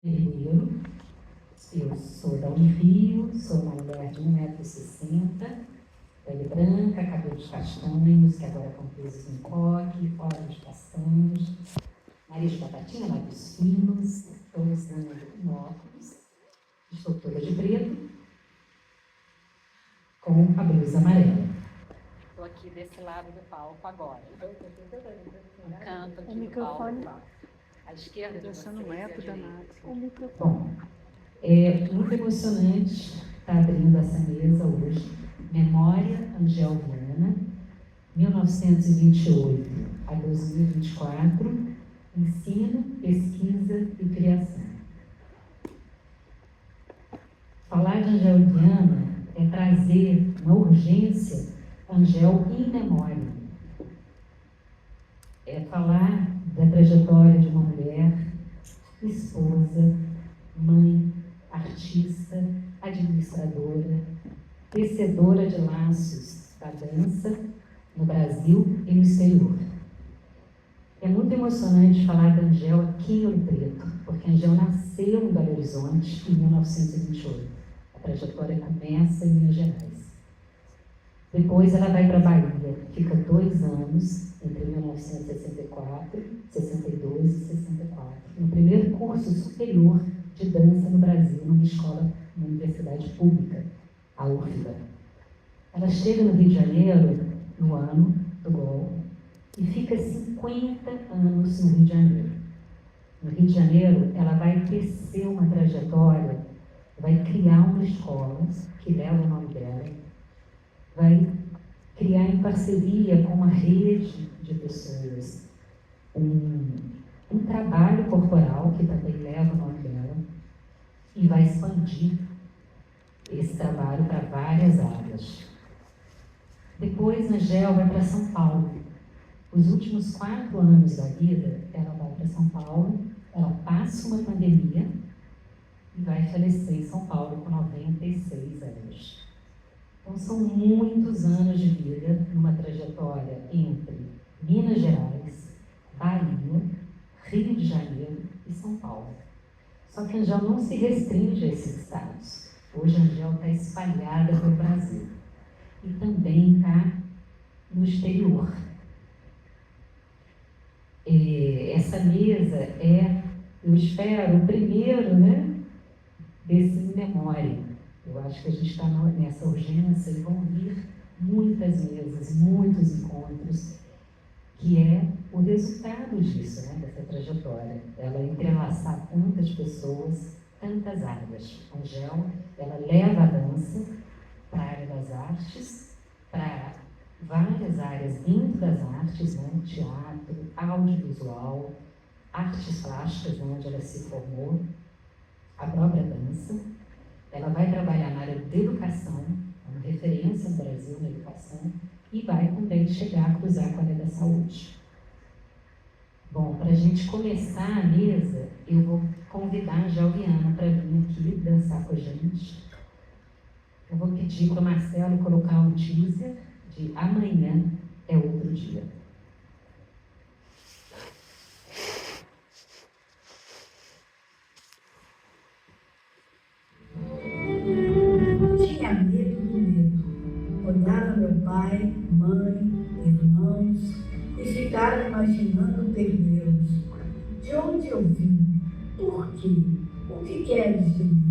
Ribeiro, eu sou da Unirio, sou uma mulher de 1,60 m, pele branca, cabelos castanhos, que agora estão presos em coque, olhos castanhos, nariz de batatinha, lábios finos, estou usando óculos, estou toda de preto, com a blusa amarela. Estou aqui desse lado do palco agora. No canto aqui do palco. À esquerda de vocês não é pro danado. Bom, é muito emocionante estar abrindo essa mesa hoje. Memória Angel Viana, 1928 a 2024, ensino, pesquisa e criação. Falar de Angel Viana é trazer uma urgência Angel in memória. É falar da trajetória de uma mulher, esposa, mãe, artista, administradora, tecedora de laços da dança no Brasil e no exterior. É muito emocionante falar da Angel aqui em Ouro Preto, porque a Angel nasceu em Belo Horizonte em 1928. A trajetória começa em Minas Gerais. Depois ela vai para a Bahia, fica 2 anos, entre 1964, 62 e 64, no primeiro curso superior de dança no Brasil, numa escola, numa universidade pública, a UFBA. Ela chega no Rio de Janeiro no ano do golpe e fica 50 anos no Rio de Janeiro. No Rio de Janeiro, ela vai tecer uma trajetória, vai criar uma escola que leva o nome dela, vai criar em parceria com uma rede de pessoas um trabalho corporal que também leva o nome dela e vai expandir esse trabalho para várias áreas. Depois, a Angel vai para São Paulo. Os últimos 4 anos da vida, ela vai para São Paulo, ela passa uma pandemia e vai falecer em São Paulo com 96 anos. Então, são muitos anos de vida numa trajetória entre Minas Gerais, Bahia, Rio de Janeiro e São Paulo. Só que a Angel não se restringe a esses estados. Hoje a Angel está espalhada pelo Brasil e também está no exterior. Essa mesa é, eu espero, o primeiro, desse memória. Eu acho que a gente está nessa urgência e vão vir muitas mesas, muitos encontros, que é o resultado disso, dessa trajetória. Ela entrelaçar tantas pessoas, tantas áreas. A Angel, ela leva a dança para a área das artes, para várias áreas dentro das artes, teatro, audiovisual, artes plásticas, onde ela se formou, a própria dança. Ela vai trabalhar na área de educação, uma referência no Brasil na educação, e vai também chegar a cruzar com a área da saúde. Bom, para a gente começar a mesa, eu vou convidar a Angel Viana para vir aqui dançar com a gente. Eu vou pedir para o Marcelo colocar um teaser de Amanhã é Outro Dia. Tinha medo do medo. Olhava meu pai, mãe, irmãos e ficava imaginando perdê-los. De onde eu vim? Por quê? O que queres de mim?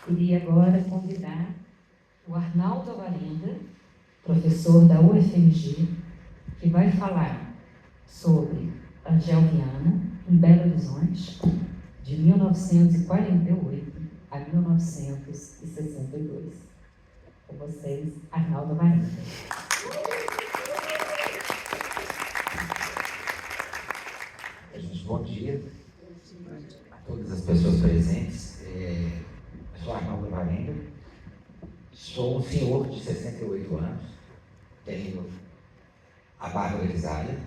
Queria agora convidar o Arnaldo Alvarenga, professor da UFMG, que vai falar sobre Angel Viana, em Belo Horizonte, de 1948 a 1962. Com vocês, Arnaldo Alvarenga. Bom dia a todas as pessoas presentes. Eu sou Arnaldo Alvarenga, sou um senhor de 68 anos, tenho a barba grisalha,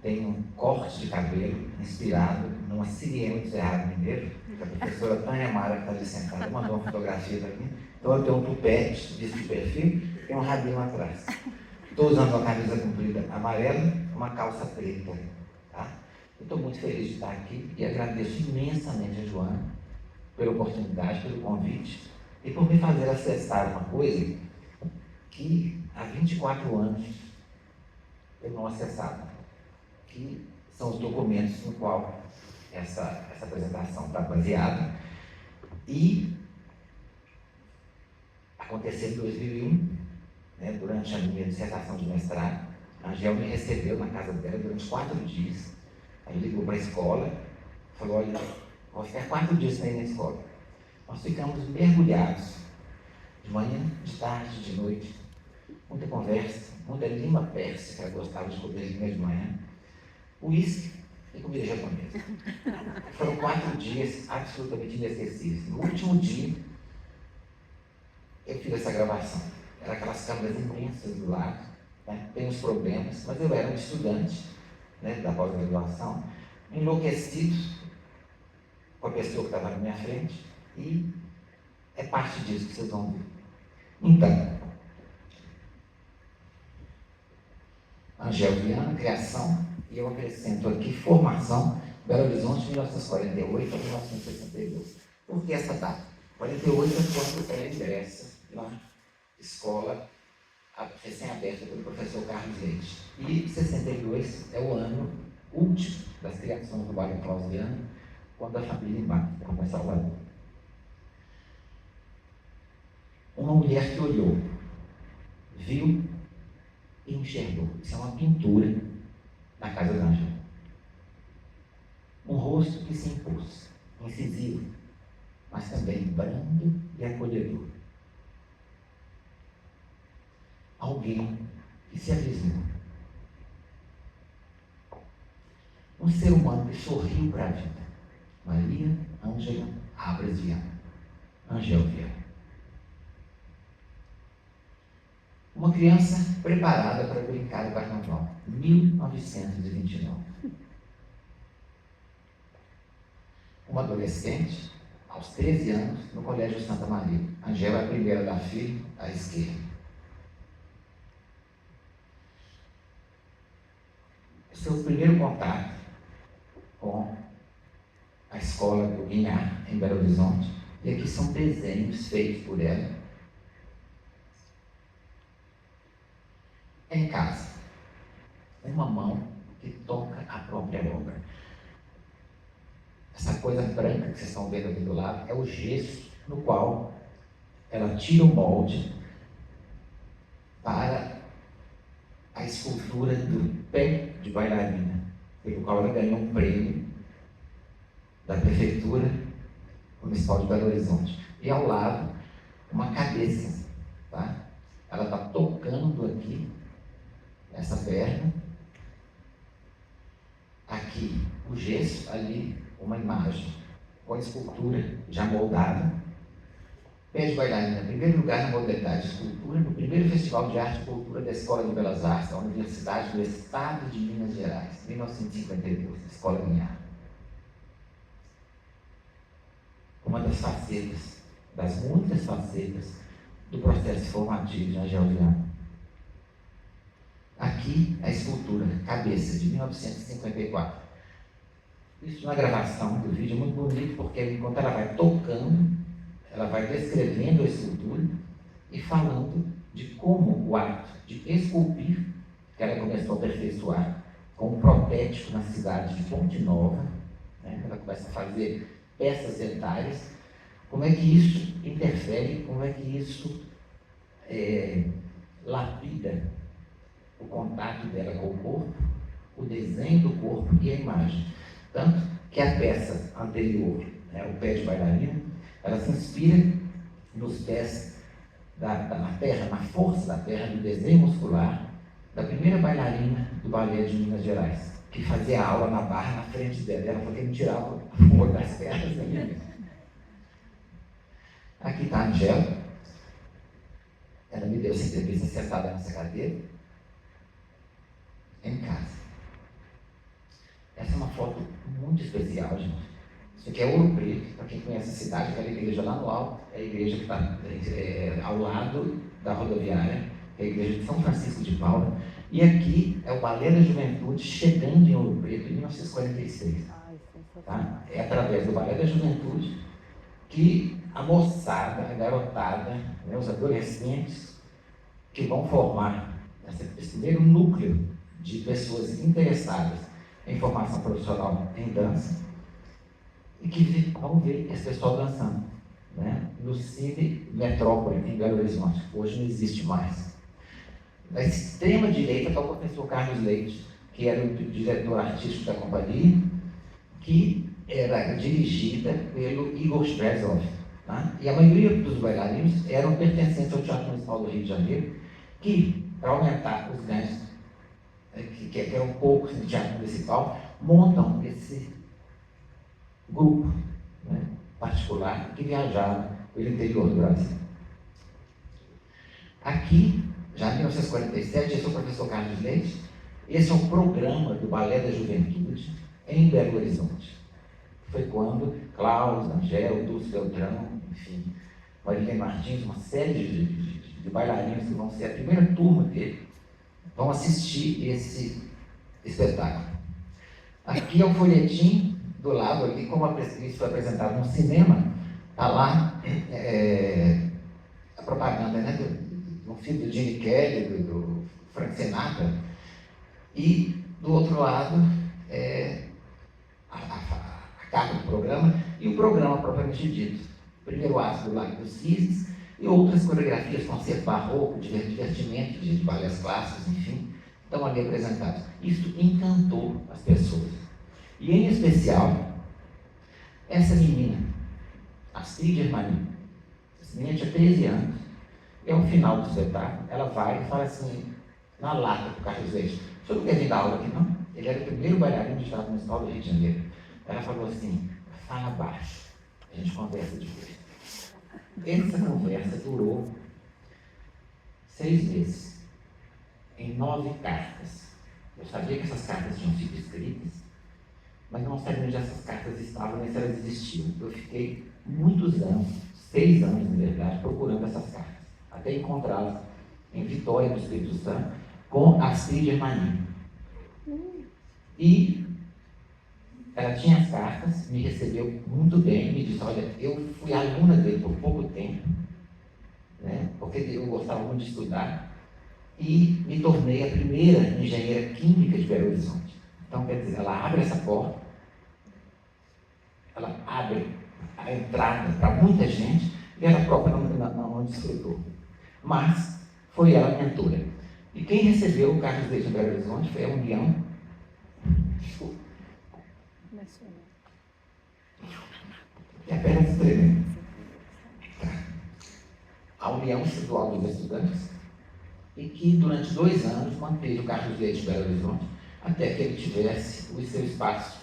tenho um corte de cabelo inspirado numa siriema de Cerrado Mineiro, que a professora Tânia Mara, que está ali sentada, mandou uma fotografia para mim. Então eu tenho um tupete, visto de perfil, e um rabinho atrás. Estou usando uma camisa comprida amarela, uma calça preta. Tá? Estou muito feliz de estar aqui e agradeço imensamente a Joana pela oportunidade, pelo convite e por me fazer acessar uma coisa que há 24 anos eu não acessava, que são os documentos no qual essa apresentação está baseada. E aconteceu em 2001, né, durante a minha dissertação de mestrado, a Angel me recebeu na casa dela durante 4 dias. Aí ligou para a escola, falou: olha, vou ficar 4 dias para ir na escola. Nós ficamos mergulhados, de manhã, de tarde, de noite, muita conversa, muita língua persa, que ela gostava de comer língua de manhã, uísque e comida japonesa. Foram 4 dias absolutamente inesquecíveis. No último dia, eu fiz essa gravação. Era aquelas câmeras imensas do lado, né? Tem uns problemas, mas eu era um estudante, né, da pós-graduação, enlouquecido com a pessoa que estava na minha frente, e é parte disso que vocês vão ver. Então, Angel Viana, criação, e eu acrescento aqui formação, Belo Horizonte, 1948 a 1962. Por que essa data? 48 é quando ela ingressa na escola recém-aberta pelo professor Carlos Leite. E 62 é o ano último das criações do bairro clausiano, quando a família embarca para Salvador. Uma mulher que olhou, viu e enxergou. Isso é uma pintura na casa da Angel. Um rosto que se impôs, incisivo, mas também brando e acolhedor. Alguém que se abismou. Um ser humano que sorriu para a vida. Maria Ângela Abras Viana. Angel Viana. Uma criança preparada para brincar o carnaval. 1929. Uma adolescente, aos 13 anos, no Colégio Santa Maria. Angel é a primeira da fila, à esquerda. Seu primeiro contato com a escola do Guinhar, em Belo Horizonte, e aqui são desenhos feitos por ela em casa. Uma mão que toca a própria obra. Essa coisa branca que vocês estão vendo aqui do lado é o gesso no qual ela tira o molde para a escultura do pé de bailarina, pelo qual ela ganhou um prêmio da Prefeitura Municipal de Belo Horizonte. E ao lado, uma cabeça, tá? Ela está tocando aqui, essa perna, aqui o gesso, ali uma imagem com a escultura já moldada. Pé de bailarina, em primeiro lugar na modalidade de escultura, no primeiro Festival de Arte e Cultura da Escola de Belas Artes da Universidade do Estado de Minas Gerais, 1952, Escola Guinhar. Uma das facetas, das muitas facetas do processo formativo de Angel Viana. Aqui a escultura Cabeça, de 1954. Isso na gravação do vídeo é muito bonito, porque enquanto ela vai tocando, ela vai descrevendo a escultura e falando de como o ato de esculpir, que ela começou a aperfeiçoar com um protético na cidade de Ponte Nova, né? Ela começa a fazer peças dentárias, como é que isso interfere, como é que isso lapida o contato dela com o corpo, o desenho do corpo e a imagem. Tanto que a peça anterior, né, o pé de bailarina, ela se inspira nos pés na terra, na força da terra, no desenho muscular da primeira bailarina do balé de Minas Gerais, que fazia aula na barra na frente dela, porque não tirava o olho das pernas da minha. Aqui está a Angela, ela me deu essa entrevista sentada nessa cadeira, em casa. Essa é uma foto muito especial, gente. Isso aqui é Ouro Preto, para quem conhece a cidade, aquela igreja lá no alto, é a igreja que está ao lado da rodoviária, é a igreja de São Francisco de Paula. E aqui é o Balé da Juventude chegando em Ouro Preto em 1946. Tá? É através do Balé da Juventude que a moçada, a garotada, né, os adolescentes que vão formar esse primeiro núcleo de pessoas interessadas em formação profissional em dança e que vão ver esse pessoal dançando, né, no Cine Metrópole, em Belo Horizonte. Hoje não existe mais. Na extrema direita está o professor Carlos Leite, que era o diretor artístico da companhia, que era dirigida pelo Igor Strezov. Tá? E a maioria dos bailarinos eram pertencentes ao Teatro Municipal do Rio de Janeiro, que, para aumentar os ganhos, que eram poucos no Teatro Municipal, montam esse grupo, né, particular que viajava pelo interior do Brasil. Aqui, já em 1947, esse é o professor Carlos Leite, esse é o programa do Balé da Juventude em Belo Horizonte. Foi quando Cláudio, Angel, Dulce Beltrão, enfim, Marília Martins, uma série de bailarinos que vão ser a primeira turma dele, vão assistir esse espetáculo. Aqui é o folhetim do lado, ali, como isso foi apresentado no cinema, está lá a propaganda, né, do filme do Gene Kelly, do Frank Sinatra, e do outro lado a capa do programa e o programa propriamente dito. Primeiro ato do Lago dos Cisnes e outras coreografias, concerto barroco, divertimento, de balés clássicos, enfim, estão ali apresentados. Isso encantou as pessoas. E, em especial, essa menina, Astrid Germani. Essa menina tinha 13 anos, e ao final do espetáculo, ela vai e fala assim, na lata para o Carlos Leite: o senhor não quer vir dar aula aqui, não? Ele era o primeiro bailarino do Teatro Municipal do Rio de Janeiro. Ela falou assim: fala baixo, a gente conversa depois. Essa conversa durou 6 meses, em 9 cartas. Eu sabia que essas cartas tinham sido escritas, mas não sabia onde essas cartas estavam, nem se elas existiam. Eu fiquei muitos anos, 6 anos, na verdade, procurando essas cartas, até encontrá-las em Vitória do Espírito Santo, com Astrid Germani. E ela tinha as cartas, me recebeu muito bem, me disse: olha, eu fui aluna dele por pouco tempo, né, porque eu gostava muito de estudar, e me tornei a primeira engenheira química de Belo Horizonte. Então, quer dizer, ela abre essa porta, ela abre a entrada para muita gente, e ela própria não desfrutou. Mas foi ela a mentora. E quem recebeu o Carlos Leite em Belo Horizonte foi a União É apenas tremendo. A União Estadual dos Estudantes, e que durante 2 anos manteve o Carlos Leite em Belo Horizonte até que ele tivesse o seu espaço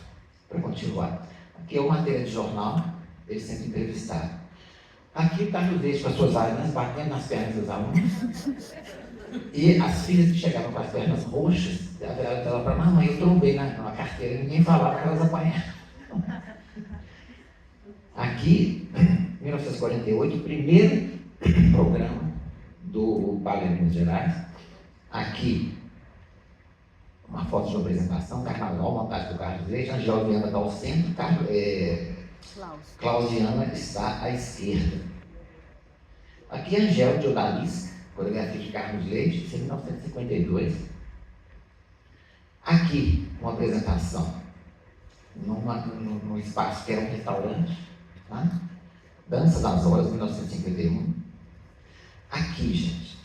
para continuar. Aqui é uma matéria de jornal, ele sempre entrevistado. Aqui o Carlos Leite com as suas alunas batendo nas pernas dos alunos. E as filhas que chegavam com as pernas roxas, ela falava: mamãe, eu trombei na carteira, e ninguém falava que elas apanharam. Aqui, em 1948, o primeiro programa do Balé de Minas Gerais. Aqui, uma foto de apresentação, carnaval, montagem do Carlos Leite, Angel Viana está ao centro, Claudiana está à esquerda. Aqui, Angel de Odalisca, coreografia de Carlos Leite, em 1952. Aqui, uma apresentação num espaço que era um restaurante, tá? Dança das Horas, 1951. Aqui, gente,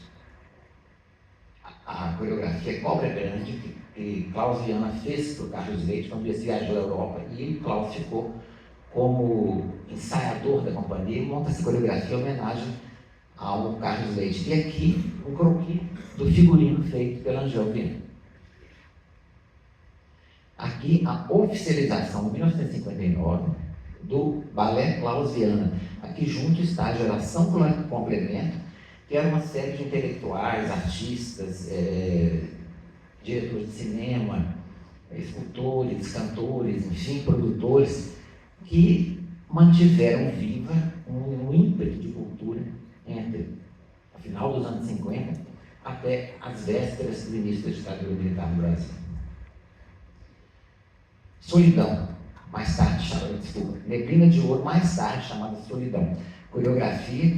a coreografia Cobra Grande, que Klaus Viana fez para o Carlos Leite quando ele viajou à Europa, e o Klaus ficou como ensaiador da companhia e monta essa coreografia em homenagem ao Carlos Leite. E aqui, um croquis do figurino feito pela Angel Viana. Aqui, a oficialização, em 1959, do Balé Klaus Viana. Aqui junto está a Geração Complemento, que era uma série de intelectuais, artistas, diretores de cinema, escultores, cantores, enfim, produtores, que mantiveram viva um ímpeto de cultura entre o final dos anos 50 até as vésperas do início da ditadura militar no Brasil. Solidão, mais tarde chamada, Neblina de Ouro, mais tarde chamada Solidão. Coreografia,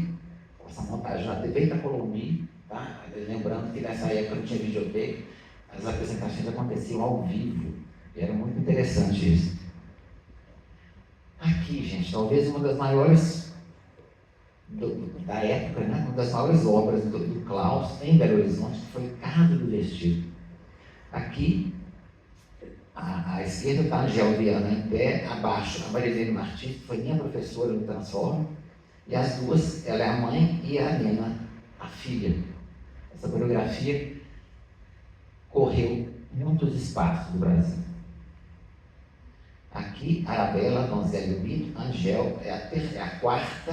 essa montagem na TV da Colombi, tá? Lembrando que nessa época não tinha videotape, as apresentações aconteciam ao vivo, e era muito interessante isso. Aqui, gente, talvez uma das maiores da época, né? Uma das maiores obras do Klaus em Belo Horizonte foi Casa do Vestido. Aqui, à esquerda está a Angel Viana em pé, abaixo a Marilene Martins, que foi minha professora no Transforma, e as duas, ela é a mãe e a Nena, a filha. Essa coreografia correu em muitos espaços do Brasil. Aqui, Arabella, Donzela e o Mito, Angel é a quarta,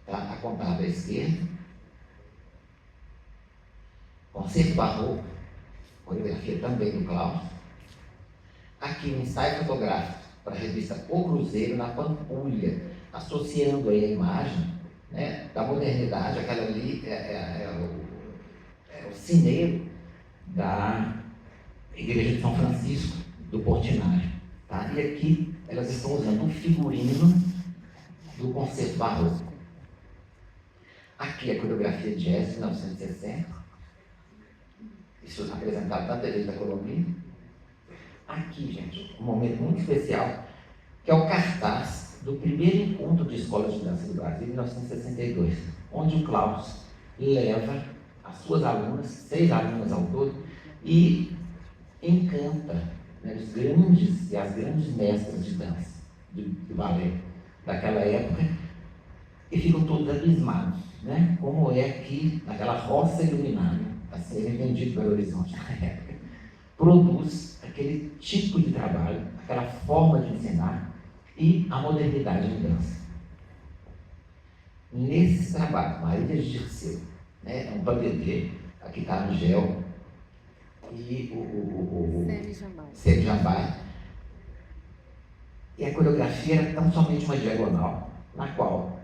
tá? A contada à esquerda. Concerto Barroco, coreografia também do Klaus. Aqui, um ensaio fotográfico para a revista O Cruzeiro, na Pampulha, associando aí a imagem, né, da modernidade. Aquela ali é o sineiro da Igreja de São Francisco, do Portinari. Tá? E aqui elas estão usando um figurino do Concerto Barroco. Aqui a coreografia jazz de 1960. Isso apresentado na TV da Colômbia. Aqui, gente, um momento muito especial, que é o cartaz do primeiro encontro de escolas de dança do Brasil, em 1962, onde o Klaus leva as suas alunas, 6 alunas ao todo, e encanta, né, os grandes e as grandes mestras de dança, do balé daquela época, e ficam todos abismados, né, como é que naquela roça iluminada, a ser vendido para Belo Horizonte na época, produz aquele tipo de trabalho, aquela forma de ensinar e a modernidade em dança. Nesse trabalho, Maria Dirceu, né, um bandedê, aqui está a Angel e o Sérgio Jambai. E a coreografia era tão somente uma diagonal, na qual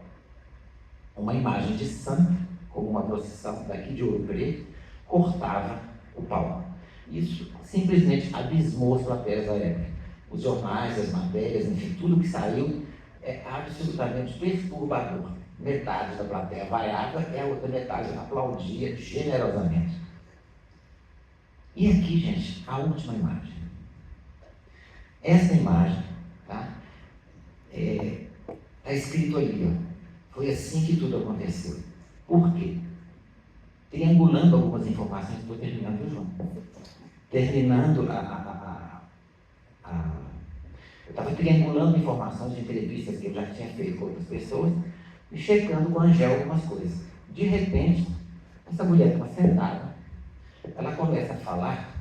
uma imagem de santo, como uma procissão daqui de Ouro Preto, cortava o palco. Isso simplesmente abismou as plateias da época. Os jornais, as matérias, enfim, tudo que saiu é absolutamente perturbador. Metade da plateia vaiava e a outra metade aplaudia generosamente. E aqui, gente, a última imagem. Essa imagem, tá? Está escrito ali, ó. Foi assim que tudo aconteceu. Por quê? Triangulando algumas informações, estou terminando, João. Terminando eu estava triangulando informações de entrevistas que eu já tinha feito com outras pessoas e checando com a Angel algumas coisas. De repente, essa mulher estava sentada, ela começa a falar,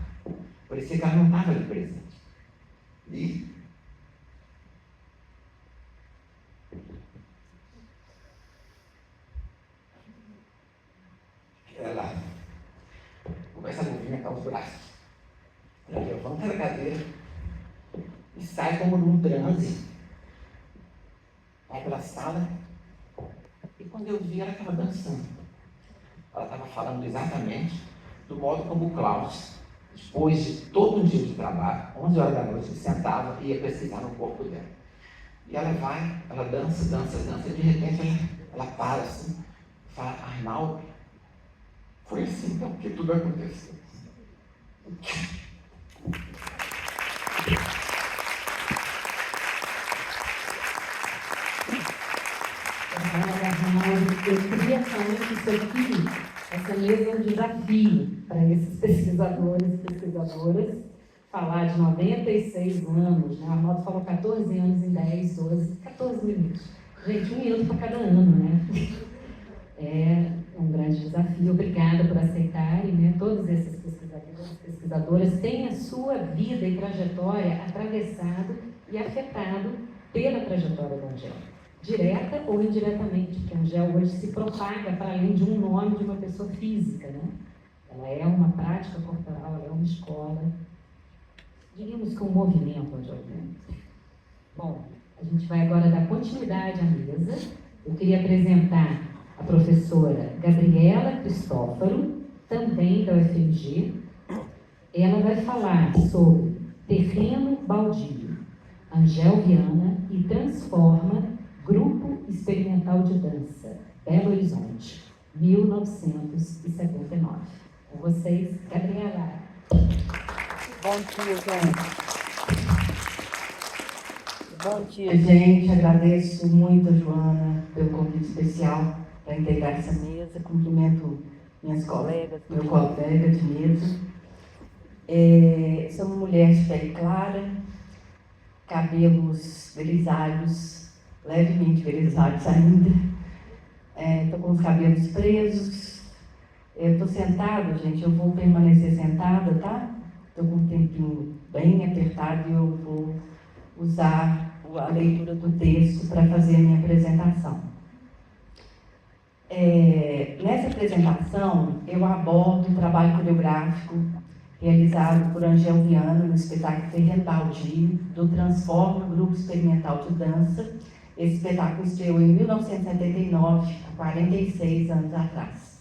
parecia que ela não estava ali presente. E ela começa a movimentar os braços. Ela levanta da cadeira e sai como num transe. Vai pela sala e quando eu vi, ela estava dançando. Ela estava falando exatamente do modo como o Klaus, depois de todo um dia de trabalho, 11 horas da noite, ele sentava e ia pesquisar no corpo dela. E ela vai, ela dança, dança, dança, e de repente ela para assim, e fala: Arnaldo, foi assim então que tudo aconteceu. eu queria falar que isso aqui, essa mesa é um desafio para esses pesquisadores e pesquisadoras, falar de 96 anos, né? A Arnaldo falou 14 anos em 10, 12, 14 minutos. Gente, 1 minuto para cada ano, né? É um grande desafio. Obrigada por aceitarem, né? Todos esses pesquisadores e pesquisadoras têm a sua vida e trajetória atravessado e afetado pela trajetória do Angel, direta ou indiretamente, porque a Angel hoje se propaga para além de um nome de uma pessoa física, né? Ela é uma prática corporal, ela é uma escola, diríamos que um movimento, Angel. Bom, a gente vai agora dar continuidade à mesa. Eu queria apresentar a professora Gabriela Cristófaro, também da UFMG. Ela vai falar sobre terreno baldio, Angel Viana e Transforma, Grupo Experimental de Dança, Belo Horizonte, 1979. Com vocês, Gabriela. Bom dia, gente. Bom dia, gente. Agradeço muito a Joana pelo convite especial para integrar essa mesa. Cumprimento minhas colegas, meu colega de mesa. Sou uma mulher de pele clara, cabelos grisalhos, levemente grisalhos ainda. Estou com os cabelos presos. Estou sentada, gente, eu vou permanecer sentada, tá? Estou com um tempinho bem apertado e eu vou usar a leitura do texto para fazer a minha apresentação. Nessa apresentação, eu abordo o trabalho coreográfico realizado por Angel Viana no espetáculo Terreno Baldio, do Transforma, Grupo Experimental de Dança. Esse espetáculo estreou em 1979, há 46 anos atrás.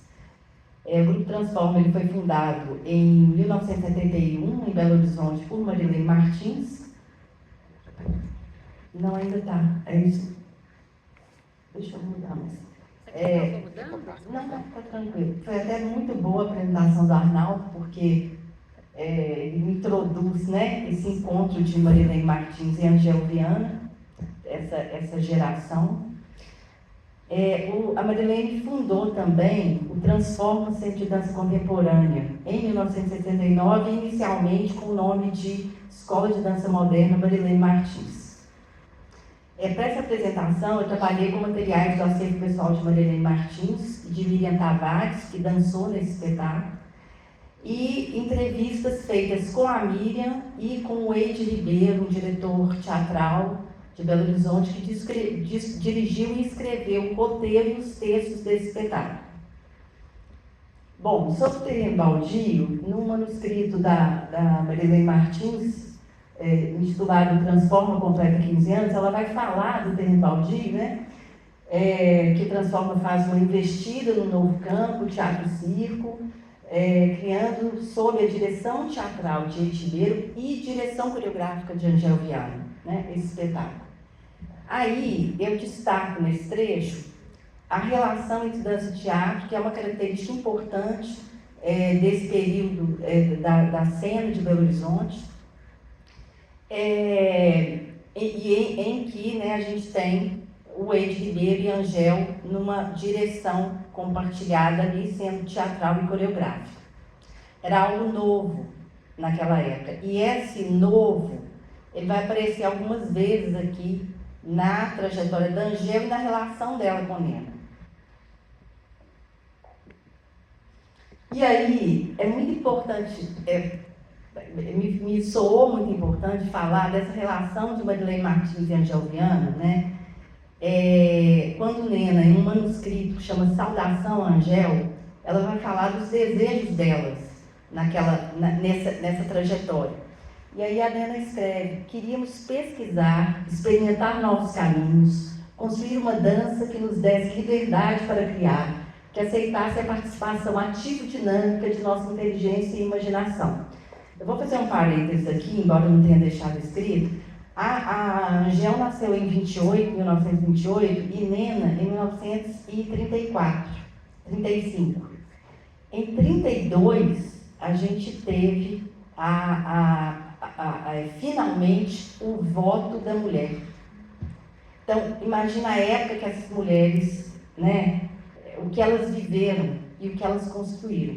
O Grupo Transforma ele foi fundado em 1971, em Belo Horizonte, por Marilene Martins. Não, ainda está. É isso. Deixa eu mudar, mas... Não, está tranquilo. Foi até muito boa a apresentação do Arnaldo, porque ele introduz, né, esse encontro de Marilene Martins e Angel Viana, essa geração. A Marilene fundou também o Transforma Centro de Dança Contemporânea, em 1979, inicialmente com o nome de Escola de Dança Moderna Marilene Martins. Para essa apresentação, eu trabalhei com materiais do acervo pessoal de Marilene Martins e de Miriam Tavares, que dançou nesse espetáculo, e entrevistas feitas com a Miriam e com o Eide Ribeiro, um diretor teatral de Belo Horizonte, que dirigiu e escreveu o roteiro e os textos desse espetáculo. Bom, sobre o terreno baldio, no manuscrito da Marilene Martins, intitulado Transforma Completa 15 anos, ela vai falar do terreno baldio, né? Que Transforma faz uma investida no novo campo, teatro-circo, criando sob a direção teatral de Eide Ribeiro e direção coreográfica de Angel Viana, né, esse espetáculo. Aí eu destaco nesse trecho a relação entre dança e teatro, que é uma característica importante desse período da cena de Belo Horizonte, em que, né, a gente tem o Eide Ribeiro e Angel numa direção compartilhada ali, sendo teatral e coreográfica. Era algo novo naquela época. E esse novo, ele vai aparecer algumas vezes aqui na trajetória da Angel e na relação dela com Nena. E aí, é muito importante, me soou muito importante falar dessa relação de Marilene Martins e Angel Viana, né? Quando Nena, em um manuscrito que chama Saudação a Angel, ela vai falar dos desejos delas nessa trajetória. E aí a Nena escreve: queríamos pesquisar, experimentar novos caminhos, construir uma dança que nos desse liberdade para criar, que aceitasse a participação ativa e dinâmica de nossa inteligência e imaginação. Eu vou fazer um parênteses aqui, embora eu não tenha deixado escrito. A Angel nasceu em 1928 e Nena em 1935. Em 32, a gente teve finalmente o voto da mulher. Então, imagina a época que essas mulheres, né, o que elas viveram e o que elas construíram.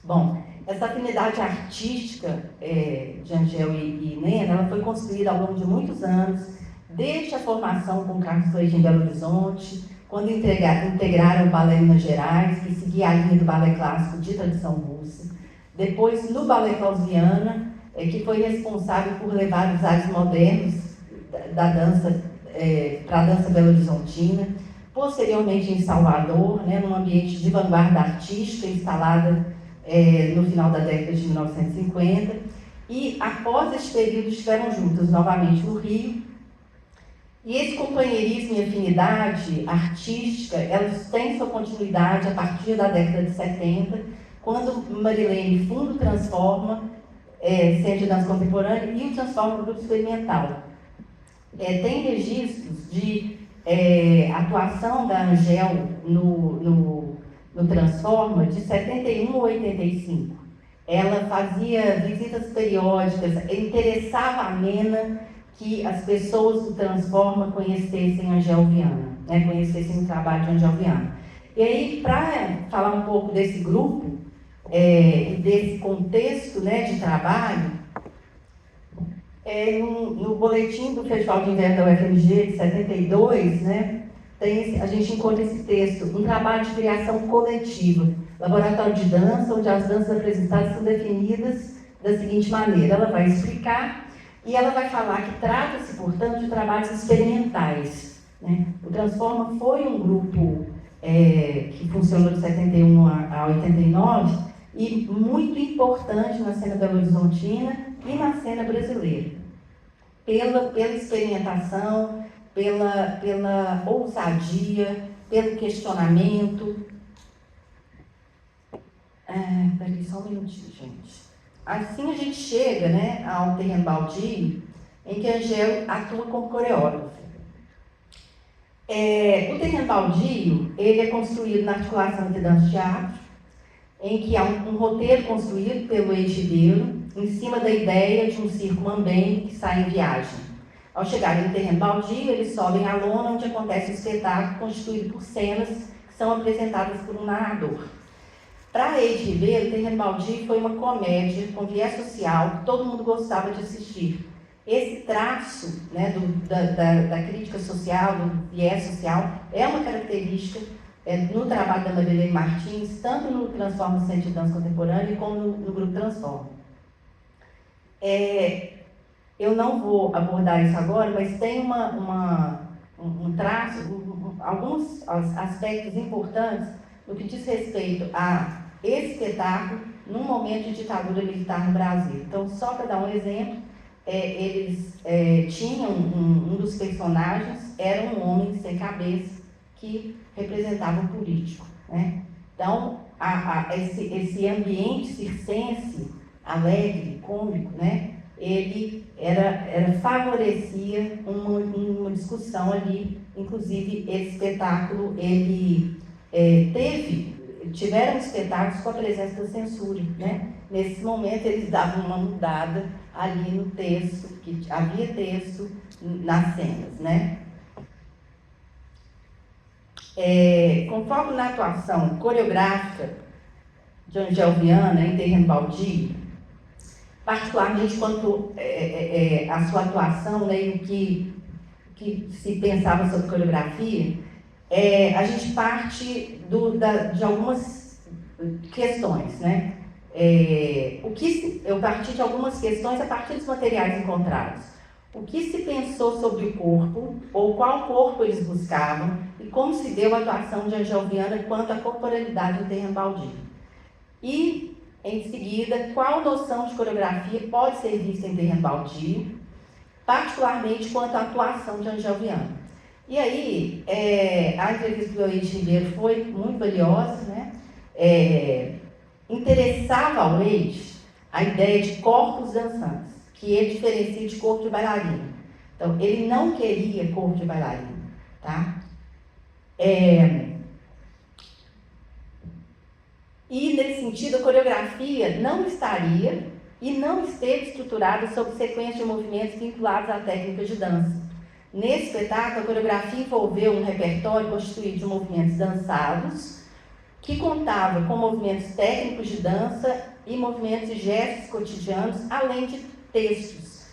Bom, essa afinidade artística de Angel e Nena, ela foi construída ao longo de muitos anos, desde a formação com Carlos Leite em Belo Horizonte, quando integraram o Balé Minas Gerais, que seguia a linha do balé clássico de tradição russa. Depois, no Balé Clausiana, que foi responsável por levar os ares modernos da dança para a dança belo-horizontina. Posteriormente, em Salvador, num ambiente de vanguarda artística, instalada no final da década de 1950. E, após esse período, estiveram juntas novamente no Rio. E esse companheirismo e afinidade artística, elas têm sua continuidade a partir da década de 70, quando Marilene funda o Transforma, Centro de Dança Contemporânea, e o Transforma Grupo Experimental. Tem registros de atuação da Angel no Transforma de 71 a 85. Ela fazia visitas periódicas, interessava a Nena que as pessoas do Transforma conhecessem a Angel Viana, conhecessem o trabalho de Angel Viana. E aí, para falar um pouco desse grupo e desse contexto de trabalho, no boletim do Festival de Inverno da UFMG de 72, a gente encontra esse texto, um trabalho de criação coletiva, laboratório de dança, onde as danças apresentadas são definidas da seguinte maneira. Ela vai explicar e ela vai falar que trata-se, portanto, de trabalhos experimentais. O Transforma foi um grupo que funcionou de 71 a 89 e muito importante na cena belo-horizontina e na cena brasileira. Pela experimentação, pela ousadia, pelo questionamento. Peraí, só um minutinho, gente. Assim a gente chega ao Terreno Baldio, em que a Angel atua como coreógrafa. O Terreno Baldio, ele é construído na articulação de dança teatro, em que há um roteiro construído pelo ex-ribeiro, em cima da ideia de um circo mambembe que sai em viagem. Ao chegarem no Terreno Baldio, eles sobem a lona, onde acontece o espetáculo, constituído por cenas que são apresentadas por um narrador. Para Eide Ribeiro, o Terreno Baldio foi uma comédia com viés social que todo mundo gostava de assistir. Esse traço da crítica social, do viés social, é uma característica no trabalho da Marilene Martins, tanto no Transforma Centro de Dança Contemporânea como no Grupo Transforma. Eu não vou abordar isso agora, mas tem um traço, alguns aspectos importantes no que diz respeito a esse espetáculo num momento de ditadura militar no Brasil. Então, só para dar um exemplo, eles tinham um dos personagens, era um homem sem cabeça que representava um político. Então, esse ambiente circense, alegre, cômico, ele favorecia uma discussão ali. Inclusive, esse espetáculo, ele tiveram espetáculos com a presença da censura. Nesse momento, eles davam uma mudada ali no texto, que havia texto nas cenas. Com foco na atuação coreográfica de Angel Viana em Terreno Baldio, particularmente quanto à sua atuação e o que se pensava sobre coreografia, a gente parte de algumas questões. Eu parti de algumas questões a partir dos materiais encontrados. O que se pensou sobre o corpo, ou qual corpo eles buscavam, e como se deu a atuação de Angel Viana quanto à corporalidade do Terreno Baldio. E, em seguida, qual noção de coreografia pode ser vista em Terreno Baldio, particularmente quanto à atuação de Angel Viana. E aí, a entrevista do Eide Ribeiro foi muito valiosa, interessava ao Eide a ideia de corpos dançantes, que ele diferencia de corpo de bailarina. Então, ele não queria corpo de bailarina, tá? E, nesse sentido, a coreografia não estaria e não esteve estruturada sob sequência de movimentos vinculados à técnica de dança. Nesse espetáculo, a coreografia envolveu um repertório constituído de movimentos dançados, que contava com movimentos técnicos de dança e movimentos e gestos cotidianos, além de textos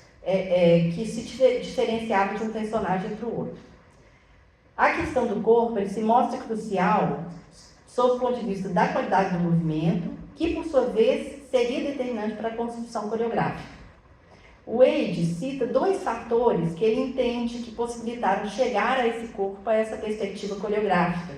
que se diferenciavam de um personagem para o outro. A questão do corpo ele se mostra crucial sob o ponto de vista da qualidade do movimento, que, por sua vez, seria determinante para a construção coreográfica. O Wade cita 2 fatores que ele entende que possibilitaram chegar a esse corpo, a essa perspectiva coreográfica,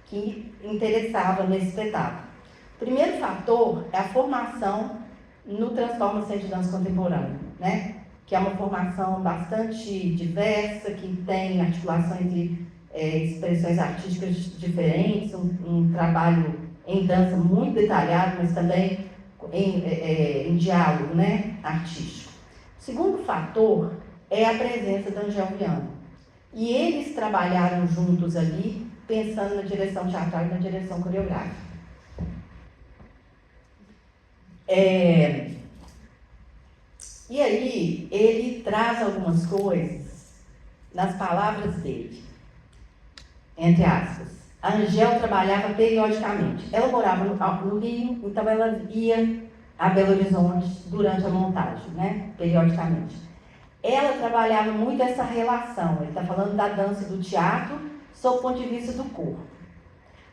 que interessava nesse espetáculo. O primeiro fator é a formação no Transforma-se de Dança Contemporânea, né? Que é uma formação bastante diversa, que tem articulação entre expressões artísticas diferentes, um trabalho em dança muito detalhado, mas também em diálogo, né, artístico. O segundo fator é a presença da Angel Viana. E eles trabalharam juntos ali, pensando na direção teatral e na direção coreográfica. E aí, ele traz algumas coisas nas palavras dele. Entre aspas, a Angel trabalhava periodicamente. Ela morava no Rio, então ela ia a Belo Horizonte durante a montagem, né? Periodicamente. Ela trabalhava muito essa relação, ele está falando da dança e do teatro, sob o ponto de vista do corpo.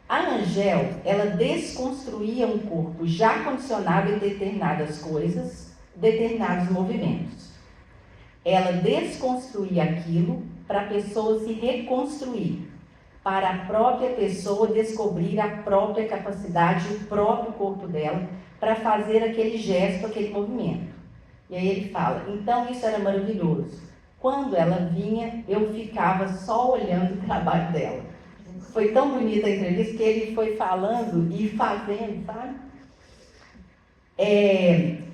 A Angel, ela desconstruía um corpo já condicionado em determinadas coisas, determinados movimentos. Ela desconstruía aquilo para a pessoa se reconstruir, para a própria pessoa descobrir a própria capacidade, o próprio corpo dela, para fazer aquele gesto, aquele movimento. E aí ele fala, então isso era maravilhoso. Quando ela vinha, eu ficava só olhando o trabalho dela. Foi tão bonita a entrevista que ele foi falando e fazendo, sabe?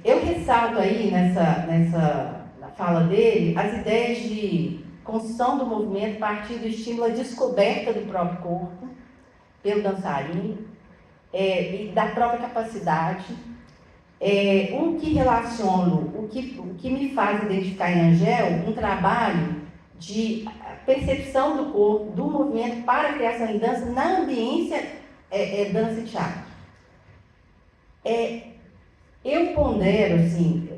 Eu ressalto aí nessa fala dele as ideias de construção do movimento a partir do estímulo à descoberta do próprio corpo pelo dançarino e da própria capacidade. O que relaciono, o que me faz identificar em Angel um trabalho de percepção do corpo, do movimento para a criação em dança na ambiência dança e teatro. Eu pondero, assim,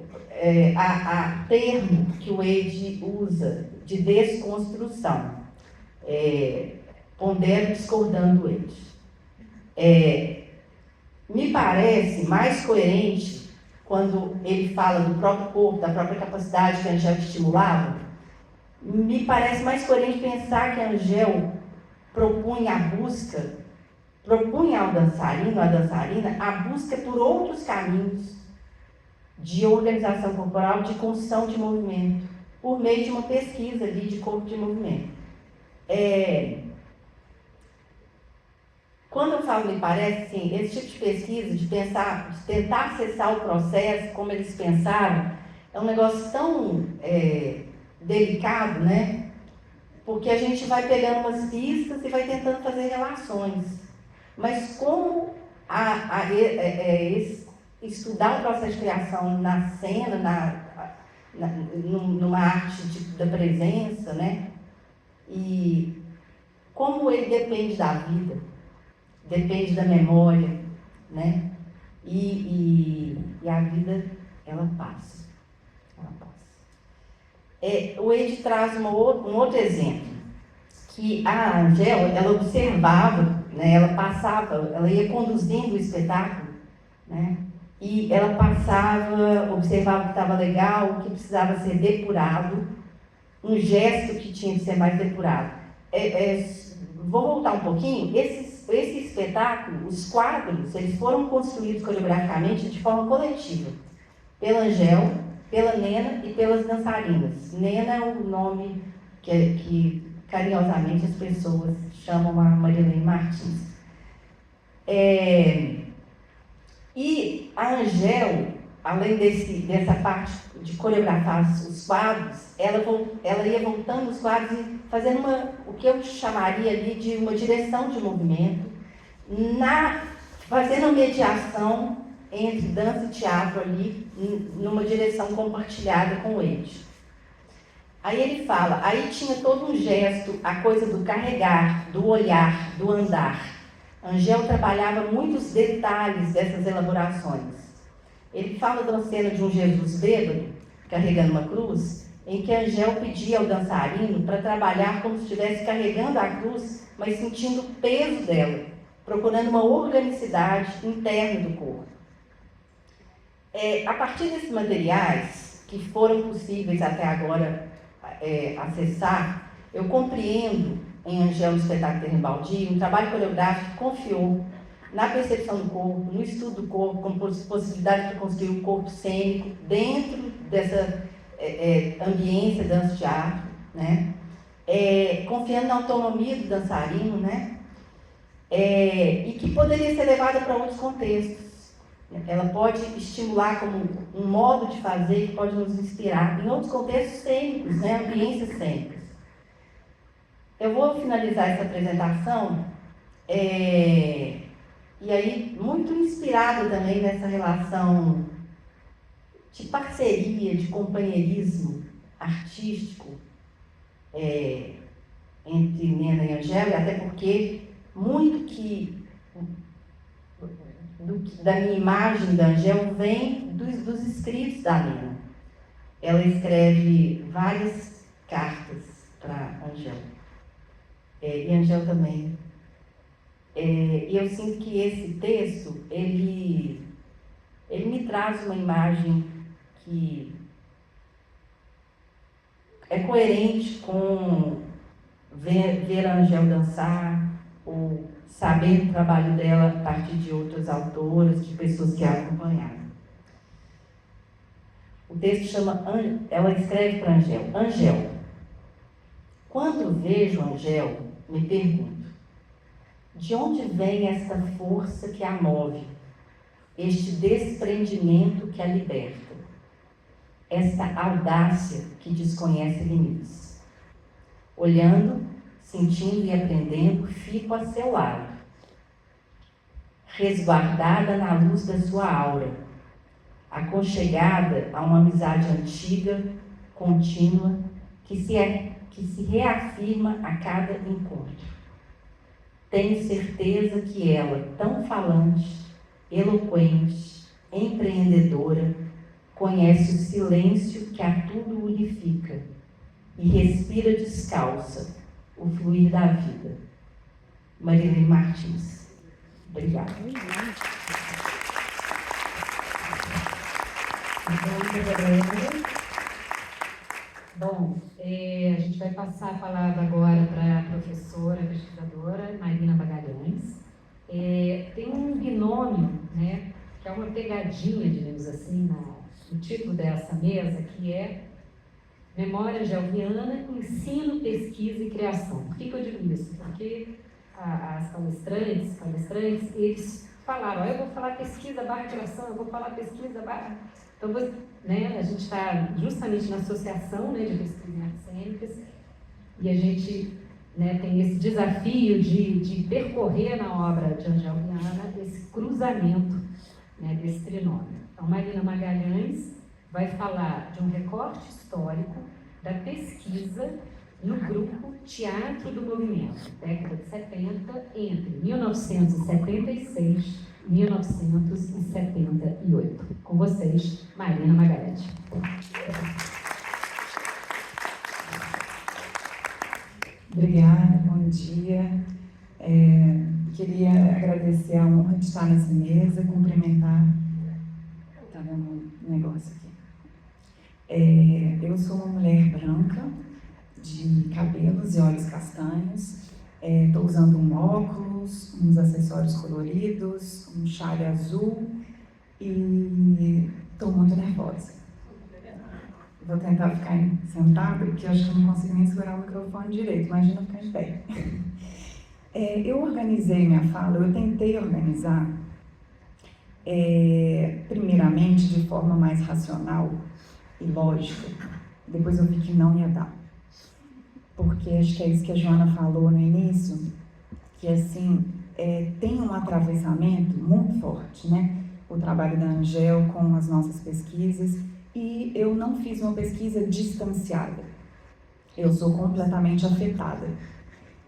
a termo que o Wade usa de desconstrução. Pondero discordando do Wade. Me parece mais coerente quando ele fala do próprio corpo, da própria capacidade que a Angel estimulava. Me parece mais coerente pensar que a Angel propunha ao dançarino, à dançarina, a busca por outros caminhos de organização corporal, de construção de movimento, por meio de uma pesquisa ali de corpo de movimento. Quando eu falo me parece, assim, esse tipo de pesquisa, de tentar acessar o processo, como eles pensaram, é um negócio tão delicado, né? Porque a gente vai pegando umas pistas e vai tentando fazer relações. Mas como estudar o processo de criação na cena, numa arte da presença, né? E como ele depende da vida, depende da memória, né? E a vida, ela passa. O Wade traz um outro exemplo, que a Angel, ela observava, né? Ela ia conduzindo o espetáculo, né? E ela observava o que estava legal, o que precisava ser depurado, um gesto que tinha que ser mais depurado. Vou voltar um pouquinho. Esse espetáculo, os quadros, eles foram construídos coreograficamente de forma coletiva, pela Angel, pela Nena e pelas dançarinas. Nena é o nome que carinhosamente as pessoas chamam a Marilene Martins. E a Angel, além dessa parte de coreografar os quadros, ela ia voltando os quadros e fazendo o que eu chamaria ali de uma direção de movimento, fazendo a mediação entre dança e teatro ali, numa direção compartilhada com o Wade. Aí ele fala, aí tinha todo um gesto, a coisa do carregar, do olhar, do andar. Angel trabalhava muitos detalhes dessas elaborações. Ele fala de uma cena de um Jesus bêbado, carregando uma cruz, em que Angel pedia ao dançarino para trabalhar como se estivesse carregando a cruz, mas sentindo o peso dela, procurando uma organicidade interna do corpo. A partir desses materiais, que foram possíveis até agora acessar, eu compreendo em Angel no espetáculo Terrimbaldi um trabalho coreográfico que confiou na percepção do corpo, no estudo do corpo, como possibilidade de construir um corpo cênico dentro dessa ambiência dança-teatro, né? Confiando na autonomia do dançarino, né? E que poderia ser levada para outros contextos. Ela pode estimular como um modo de fazer que pode nos inspirar em outros contextos cênicos, né? Ambiências cênicas. Eu vou finalizar essa apresentação e aí muito inspirada também nessa relação de parceria, de companheirismo artístico entre Nena e Angel, e até porque muito da minha imagem da Angel vem dos escritos da Nena. Ela escreve várias cartas para Angel. E Angel também. E eu sinto que esse texto, ele me traz uma imagem que é coerente com ver a Angel dançar, ou saber do trabalho dela a partir de outras autoras, de pessoas que a acompanharam. O texto chama, ela escreve para Angel, Angel, quando vejo Angel, me pergunto, de onde vem essa força que a move, este desprendimento que a liberta, essa audácia que desconhece limites? Olhando, sentindo e aprendendo, fico a seu lado, resguardada na luz da sua aura, aconchegada a uma amizade antiga, contínua, que se reafirma a cada encontro. Tenho certeza que ela, tão falante, eloquente, empreendedora, conhece o silêncio que a tudo unifica e respira descalça o fluir da vida. Marilene Martins. Obrigada. Bom, a gente vai passar a palavra agora para a professora, pesquisadora Marina Magalhães. Tem um binômio, né, que é uma pegadinha, digamos assim, no título dessa mesa, que é Memória Angelviana, Ensino, Pesquisa e Criação. Por que eu digo isso? Porque as palestrantes, eles falaram, eu vou falar pesquisa barra criação, eu vou falar pesquisa barra... Então, né, a gente está justamente na associação, né, de pesquisa em artes cênicas, e a gente, né, tem esse desafio de percorrer na obra de Angelviana esse cruzamento, né, desse trinômio. Então, Marina Magalhães vai falar de um recorte histórico da pesquisa no grupo Teatro do Movimento, década de 70, entre 1976 e 1978. Com vocês, Marina Magalhães. Obrigada, bom dia. Queria agradecer a honra de estar nessa mesa, cumprimentar. Está vendo um negócio aqui? Eu sou uma mulher branca, de cabelos e olhos castanhos. Estou usando um óculos, uns acessórios coloridos, um chale azul e estou muito nervosa. Vou tentar ficar sentada, porque eu acho que eu não consigo nem segurar o microfone direito, imagina ficar em pé. Eu organizei minha fala, eu tentei organizar, primeiramente de forma mais racional e lógica, depois eu vi que não ia dar. Porque acho que é isso que a Joana falou no início, que assim, tem um atravessamento muito forte, né? O trabalho da Angel com as nossas pesquisas, e eu não fiz uma pesquisa distanciada. eu sou completamente afetada.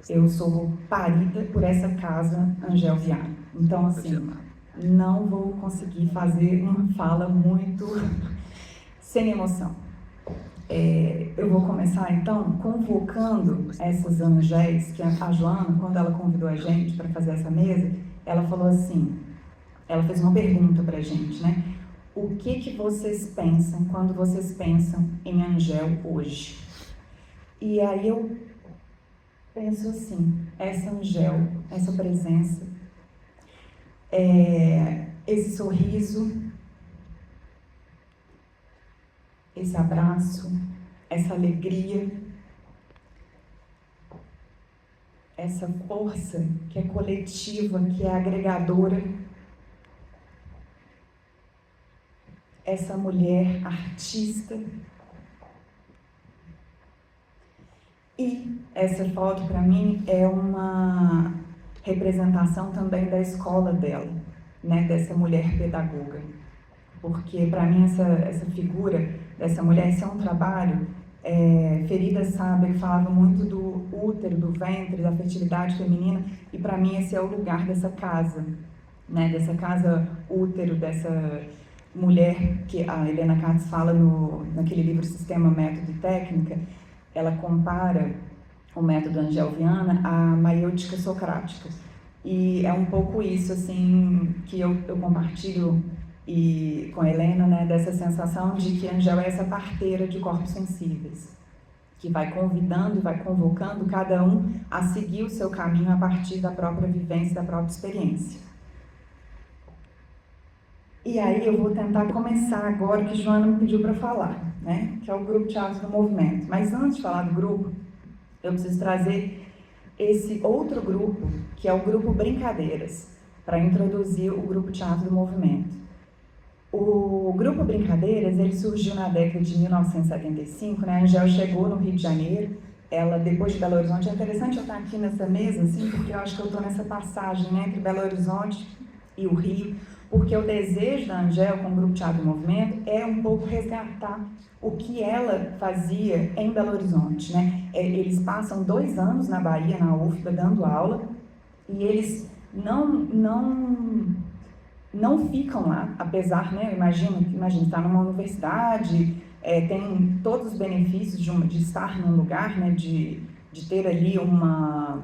Eu sou parida por essa casa Angel Viana. Então, assim, não vou conseguir fazer uma fala muito sem emoção. Eu vou começar, então, convocando essas Angéis, que a Joana, quando ela convidou a gente para fazer essa mesa, ela falou assim, ela fez uma pergunta para a gente, né? O que vocês pensam quando vocês pensam em Angel hoje? E aí eu penso assim, essa Angel, essa presença, esse sorriso, esse abraço, essa alegria, essa força que é coletiva, que é agregadora, essa mulher artista. E essa foto, para mim, é uma representação também da escola dela, né, dessa mulher pedagoga. Porque, para mim, essa figura dessa mulher, esse é um trabalho, Ferida Saber falava muito do útero, do ventre, da fertilidade feminina, e para mim esse é o lugar dessa casa, né, dessa casa útero, dessa mulher que a Helena Katz fala naquele livro Sistema, Método e Técnica. Ela compara o método Angel Viana à maiêutica socrática. E é um pouco isso, assim, que eu compartilho com a Helena, né, dessa sensação de que Angel é essa parteira de corpos sensíveis, que vai convidando, vai convocando cada um a seguir o seu caminho a partir da própria vivência, da própria experiência. E aí eu vou tentar começar agora o que Joana me pediu para falar, né? Que é o Grupo Teatro do Movimento. Mas antes de falar do grupo, eu preciso trazer esse outro grupo, que é o Grupo Brincadeiras, para introduzir o Grupo Teatro do Movimento. O Grupo Brincadeiras, ele surgiu na década de 1975, né? A Angel chegou no Rio de Janeiro, ela, depois de Belo Horizonte, é interessante eu estar aqui nessa mesa, assim, porque eu acho que eu estou nessa passagem, né, entre Belo Horizonte e o Rio, porque o desejo da Angel com o Grupo Teatro do Movimento é um pouco resgatar o que ela fazia em Belo Horizonte, né? Eles passam 2 anos na Bahia, na UFBA, dando aula, e eles não ficam lá, apesar, né, imagina, estar numa universidade, tem todos os benefícios de estar num lugar, né, de ter ali uma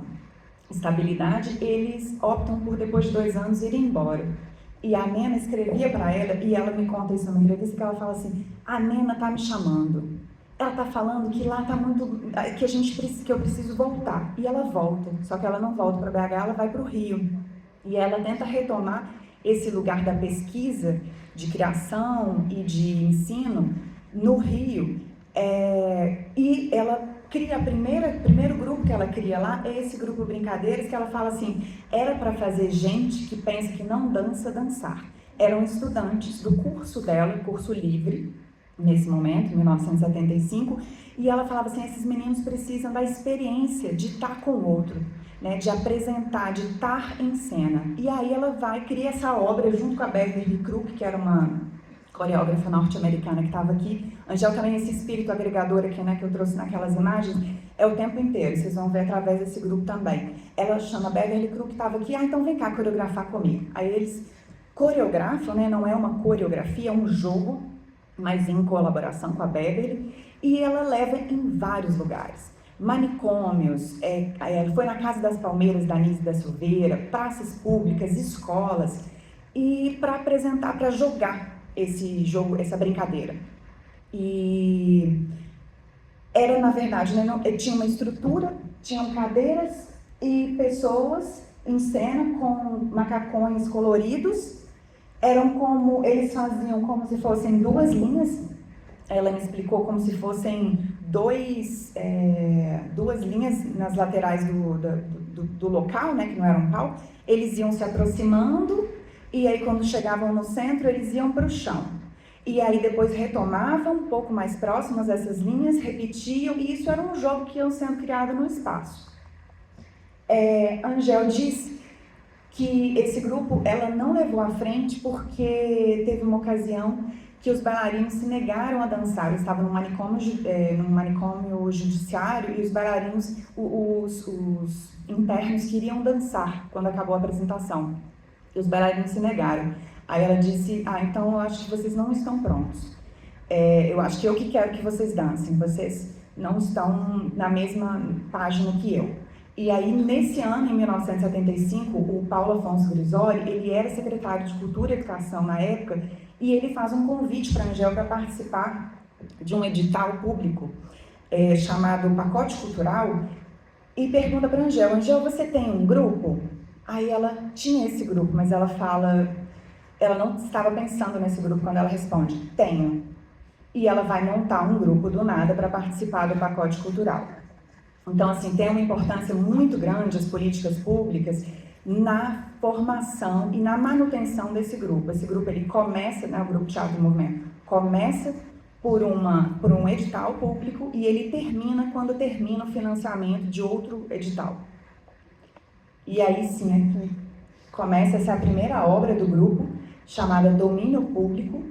estabilidade, eles optam por, depois de 2 anos, ir embora. E a Nena escrevia para ela, e ela me conta isso numa entrevista, que ela fala assim, a Nena tá me chamando, ela tá falando que lá tá muito, que eu preciso voltar. E ela volta, só que ela não volta para BH, ela vai para o Rio. E ela tenta retomar esse lugar da pesquisa, de criação e de ensino no Rio. E ela cria primeiro grupo que ela cria lá, é esse grupo Brincadeiras, que ela fala assim, era para fazer gente que pensa que não dança, dançar. Eram estudantes do curso dela, curso livre, nesse momento, em 1975, e ela falava assim, esses meninos precisam da experiência de estar com o outro, né, de apresentar, de estar em cena. E aí ela cria essa obra junto com a Beverly Crook, que era uma coreógrafa norte-americana que estava aqui. Angel também, esse espírito agregador aqui, né, que eu trouxe naquelas imagens, é o tempo inteiro, vocês vão ver através desse grupo também. Ela chama Beverly Crook, que estava aqui, então vem cá coreografar comigo. Aí eles coreografam, né, não é uma coreografia, é um jogo, mas em colaboração com a Beverly, e ela leva em vários lugares. Manicômios, foi na Casa das Palmeiras da Anísio da Silveira, praças públicas, escolas, e para apresentar, para jogar esse jogo, essa brincadeira. E era, na verdade, né, tinha uma estrutura, tinham cadeiras e pessoas em cena com macacões coloridos. Eles faziam como se fossem 2 linhas. Ela me explicou como se fossem 2 linhas nas laterais do local, né, que não era um palco. Eles iam se aproximando e aí quando chegavam no centro eles iam para o chão. E aí depois retomavam um pouco mais próximas essas linhas, repetiam, e isso era um jogo que ia sendo criado no espaço. Angel diz que esse grupo ela não levou à frente porque teve uma ocasião que os bailarinos se negaram a dançar. Eles estavam num manicômio judiciário e os bailarinos, os internos queriam dançar quando acabou a apresentação. E os bailarinos se negaram. Aí ela disse, então eu acho que vocês não estão prontos. Eu acho que eu que quero que vocês dancem, vocês não estão na mesma página que eu. E aí, nesse ano, em 1975, o Paulo Afonso Grisoli, ele era secretário de Cultura e Educação na época, e ele faz um convite para a Angel para participar de um edital público chamado Pacote Cultural, e pergunta para a Angel, você tem um grupo? Aí ela tinha esse grupo, mas ela não estava pensando nesse grupo quando ela responde, tenho. E ela vai montar um grupo do nada para participar do pacote cultural. Então, assim, tem uma importância muito grande as políticas públicas na formação e na manutenção desse grupo. Esse grupo, ele começa, o Grupo Teatro do Movimento, começa por um edital público e ele termina quando termina o financiamento de outro edital. E aí sim, aqui começa essa primeira obra do grupo, chamada Domínio Público,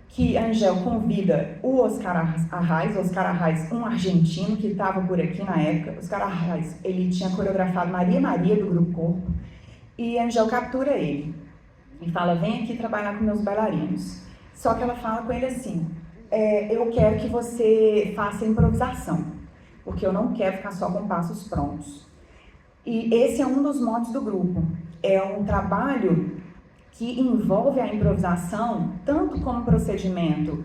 que a Angel convida o Oscar Arraes, um argentino que estava por aqui na época. Oscar Arraes, ele tinha coreografado Maria Maria do Grupo Corpo, e a Angel captura ele e fala, vem aqui trabalhar com meus bailarinos. Só que ela fala com ele assim, eu quero que você faça improvisação, porque eu não quero ficar só com passos prontos. E esse é um dos motes do grupo, é um trabalho que envolve a improvisação tanto como procedimento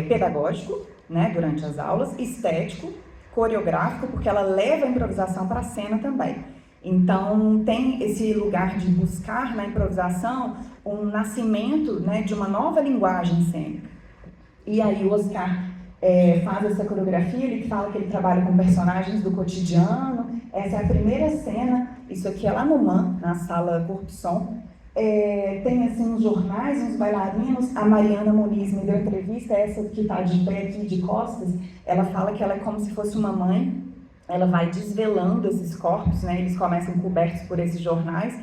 pedagógico, né, durante as aulas, estético, coreográfico, porque ela leva a improvisação para a cena também. Então, tem esse lugar de buscar na improvisação um nascimento, né, de uma nova linguagem cênica. E aí o Oscar faz essa coreografia, ele fala que ele trabalha com personagens do cotidiano. Essa é a primeira cena, isso aqui é lá no MAN, na sala Corpo e Som. Tem assim uns jornais, uns bailarinos. A Mariana Muniz me deu entrevista, essa que está de pé aqui, de costas. Ela fala que ela é como se fosse uma mãe. Ela vai desvelando esses corpos, né? Eles começam cobertos por esses jornais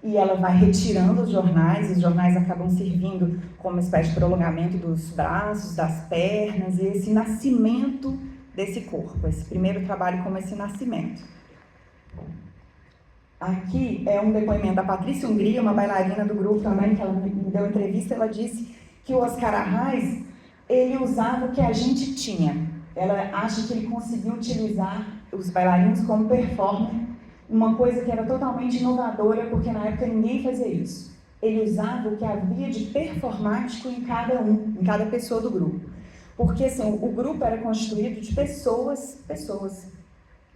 e ela vai retirando os jornais acabam servindo como uma espécie de prolongamento dos braços, das pernas, e esse nascimento desse corpo, esse primeiro trabalho como esse nascimento. Aqui é um depoimento da Patrícia Hungria, uma bailarina do grupo também, que ela me deu entrevista. Ela disse que o Oscar Arraes, ele usava o que a gente tinha. Ela acha que ele conseguiu utilizar os bailarinos como performer, uma coisa que era totalmente inovadora, porque na época ninguém fazia isso. Ele usava o que havia de performático em cada pessoa do grupo. Porque assim, o grupo era constituído de pessoas,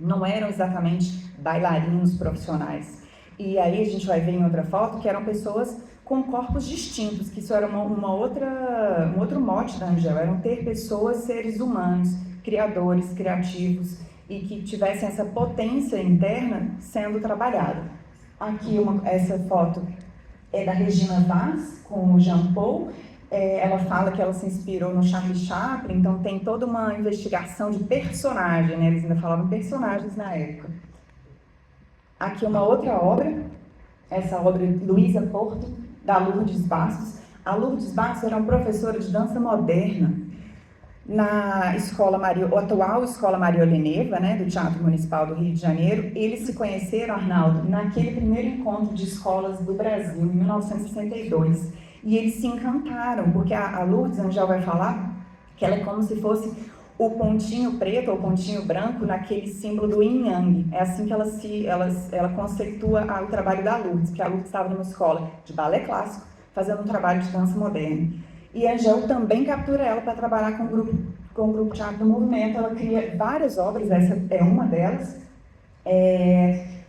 não eram exatamente bailarinos profissionais. E aí a gente vai ver em outra foto que eram pessoas com corpos distintos, que isso era um outro mote da Angel, eram ter pessoas, seres humanos, criadores, criativos, e que tivessem essa potência interna sendo trabalhada. Aqui essa foto é da Regina Vaz com o Jean Paul. Ela fala que ela se inspirou no Charlie Chaplin, então tem toda uma investigação de personagem, né? Eles ainda falavam personagens na época. Aqui uma outra obra, essa obra de Luísa Porto, da Lourdes Bastos. A Lourdes Bastos era uma professora de dança moderna na atual Escola Maria Oleneva, né, do Teatro Municipal do Rio de Janeiro. Eles se conheceram, Arnaldo, naquele primeiro encontro de escolas do Brasil, em 1962. E eles se encantaram, porque a Lourdes, a Angel vai falar, que ela é como se fosse o pontinho preto ou pontinho branco naquele símbolo do Yin Yang. É assim que ela conceitua o trabalho da Lourdes, que a Lourdes estava numa escola de balé clássico, fazendo um trabalho de dança moderna. E a Angel também captura ela para trabalhar com o Grupo Teatro do Movimento. Ela cria várias obras, essa é uma delas.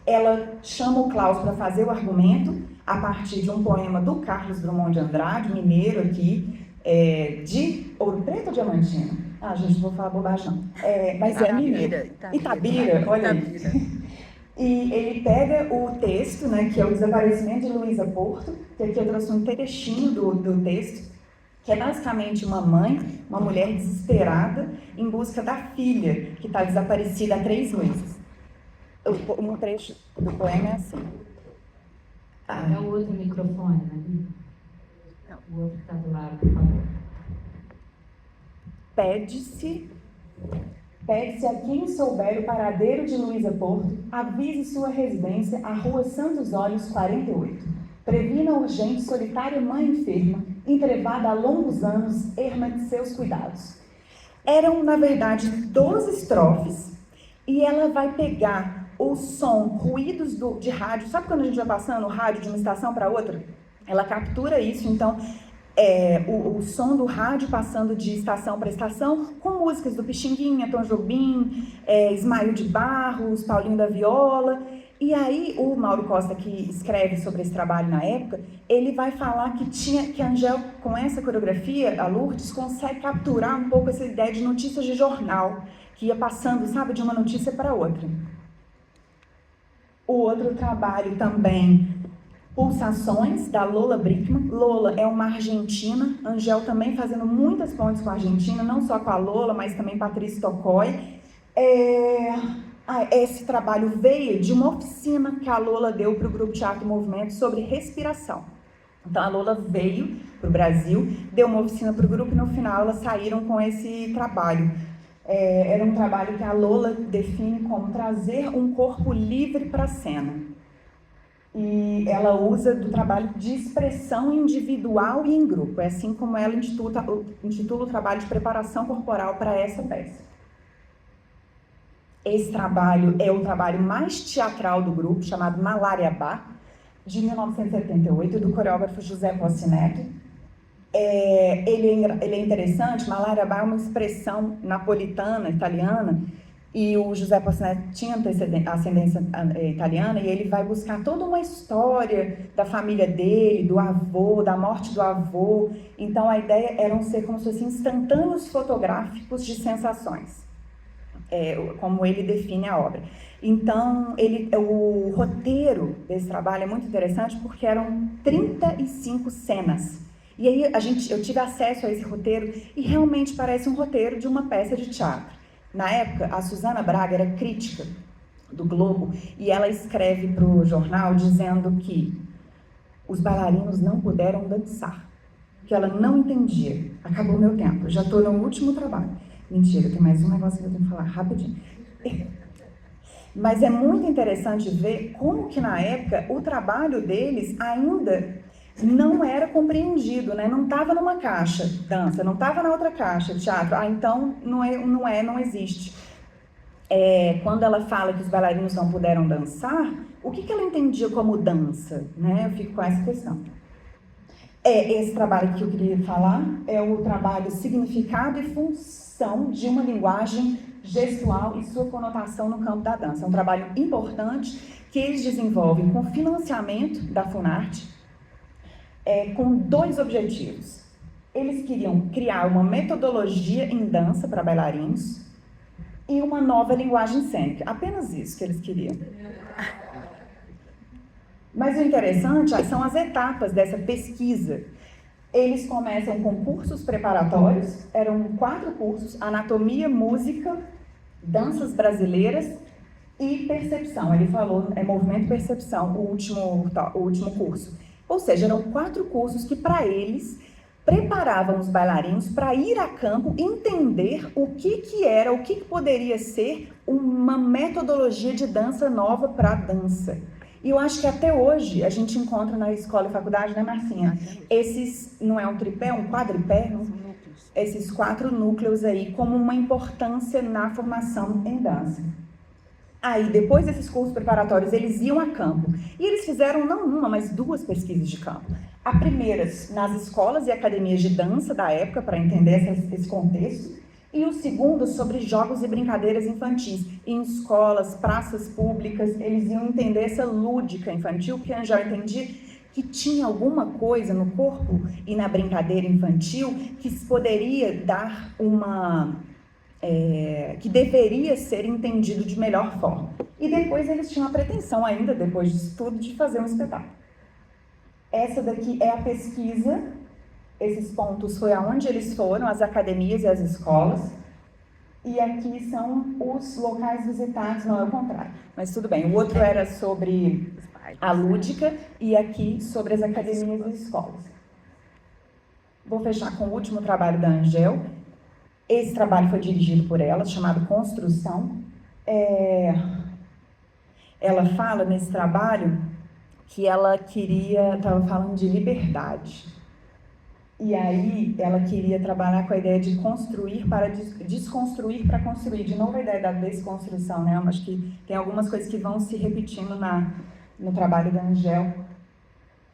Ela chama o Klaus para fazer o argumento a partir de um poema do Carlos Drummond de Andrade, mineiro aqui, de Ouro Preto ou Diamantino? Gente, não vou falar bobagem não. Mas é mineiro. Itabira, olha aí. E ele pega o texto, né, que é o Desaparecimento de Luísa Porto, que aqui eu trouxe um trechinho do texto, que é basicamente uma mãe, uma mulher desesperada, em busca da filha, que está desaparecida há 3 meses. Um trecho do poema é assim. Dá o outro microfone, né? O outro que está do lado, por favor. Pede-se a quem souber o paradeiro de Luísa Porto, avise sua residência à Rua Santos Olhos, 48. Previna a urgente solitária mãe enferma, entrevada há longos anos, erma de seus cuidados. Eram, na verdade, 12 estrofes, e ela vai pegar o som, ruídos de rádio. Sabe quando a gente vai passando o rádio de uma estação para outra? Ela captura isso, então, o som do rádio passando de estação para estação, com músicas do Pixinguinha, Tom Jobim, Ismael de Barros, Paulinho da Viola. E aí, o Mauro Costa, que escreve sobre esse trabalho na época, ele vai falar que a Angel, com essa coreografia, a Lourdes, consegue capturar um pouco essa ideia de notícias de jornal, que ia passando, sabe, de uma notícia para outra. O outro trabalho também, Pulsações, da Lola Brickman. Lola é uma argentina, Angel também fazendo muitas pontes com a Argentina, não só com a Lola, mas também Patrícia Tocói. Esse trabalho veio de uma oficina que a Lola deu para o Grupo Teatro Movimento sobre respiração. Então, a Lola veio para o Brasil, deu uma oficina para o grupo e, no final, elas saíram com esse trabalho. Era um trabalho que a Lola define como trazer um corpo livre para a cena. E ela usa do trabalho de expressão individual e em grupo. É assim como ela intitula o trabalho de preparação corporal para essa peça. Esse trabalho é o trabalho mais teatral do grupo, chamado Malariabá, de 1978, do coreógrafo José Possi Neto. Ele é interessante. Malariabá é uma expressão napolitana, italiana, e o José Possi Neto tinha ascendência italiana, e ele vai buscar toda uma história da família dele, do avô, da morte do avô. Então, a ideia era ser como se fossem instantâneos fotográficos de sensações. Como ele define a obra. Então, o roteiro desse trabalho é muito interessante porque eram 35 cenas. E aí eu tive acesso a esse roteiro e realmente parece um roteiro de uma peça de teatro. Na época, a Suzana Braga era crítica do Globo e ela escreve para o jornal dizendo que os bailarinos não puderam dançar, que ela não entendia. Acabou meu tempo, já estou no último trabalho. Mentira, tem mais um negócio que eu tenho que falar rapidinho. Mas é muito interessante ver como que na época o trabalho deles ainda não era compreendido, né? Não estava numa caixa dança, não estava na outra caixa teatro. Então não existe. Quando ela fala que os bailarinos não puderam dançar, o que ela entendia como dança, né? Eu fico com essa questão. Esse trabalho que eu queria falar é o trabalho Significado e Função de uma Linguagem Gestual e Sua Conotação no Campo da Dança. É um trabalho importante que eles desenvolvem com financiamento da Funarte, com 2 objetivos. Eles queriam criar uma metodologia em dança para bailarinos e uma nova linguagem cênica. Apenas isso que eles queriam. Mas o interessante são as etapas dessa pesquisa. Eles começam com cursos preparatórios, eram 4 cursos: anatomia, música, danças brasileiras e percepção. Ele falou, movimento e percepção, o último curso. Ou seja, eram 4 cursos que, para eles, preparavam os bailarinos para ir a campo entender o que era, o que poderia ser uma metodologia de dança nova para a dança. E eu acho que até hoje a gente encontra na escola e faculdade, né, Marcinha? Esses, não é um tripé, um quadripé, não? Esses 4 núcleos aí como uma importância na formação em dança. Aí, depois desses cursos preparatórios, eles iam a campo. E eles fizeram não uma, mas 2 pesquisas de campo. A primeira nas escolas e academias de dança da época, para entender esse contexto. E o segundo sobre jogos e brincadeiras infantis. Em escolas, praças públicas, eles iam entender essa lúdica infantil, que a Angel entendia que tinha alguma coisa no corpo e na brincadeira infantil que poderia dar que deveria ser entendido de melhor forma. E depois eles tinham a pretensão ainda, depois disso tudo, de fazer um espetáculo. Essa daqui é a pesquisa. Esses pontos foi aonde eles foram, as academias e as escolas. E aqui são os locais visitados, não é o contrário. Mas tudo bem, o outro era sobre a lúdica, e aqui sobre as academias e escolas. Vou fechar com o último trabalho da Angel. Esse trabalho foi dirigido por ela, chamado Construção. Ela fala nesse trabalho que ela estava falando de liberdade. E aí ela queria trabalhar com a ideia de construir para desconstruir para construir. De novo a ideia da desconstrução, né? Eu acho que tem algumas coisas que vão se repetindo no trabalho da Angel.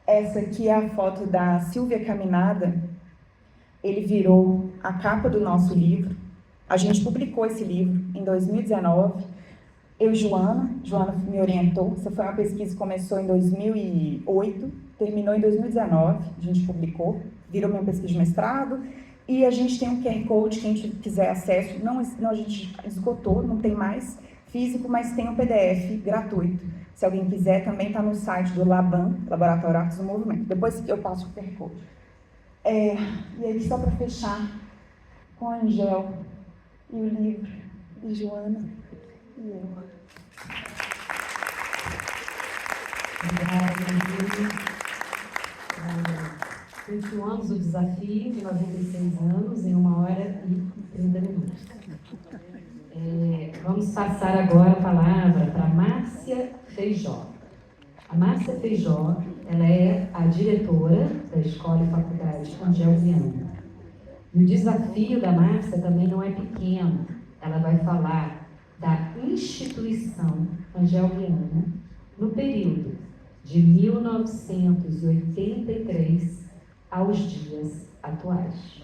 Essa aqui é a foto da Silvia Caminada. Ele virou a capa do nosso livro. A gente publicou esse livro em 2019. Eu e Joana me orientou. Essa foi uma pesquisa que começou em 2008, terminou em 2019, a gente publicou, virou minha pesquisa de mestrado, e a gente tem um QR Code, quem quiser acesso, não a gente esgotou, não tem mais físico, mas tem um PDF gratuito. Se alguém quiser, também está no site do LABAN, Laboratório Artes do Movimento. Depois eu passo o QR Code. E aí, só para fechar, com a Angel e o livro, e Joana e eu. Obrigada, Angel. Continuamos o desafio de 96 anos em 1 hora e 30 minutos. Vamos passar agora a palavra para Márcia Feijó. A Márcia Feijó, ela é a diretora da Escola e Faculdade Angel Viana. E o desafio da Márcia também não é pequeno. Ela vai falar da instituição Angel Viana no período de 1983 aos dias atuais.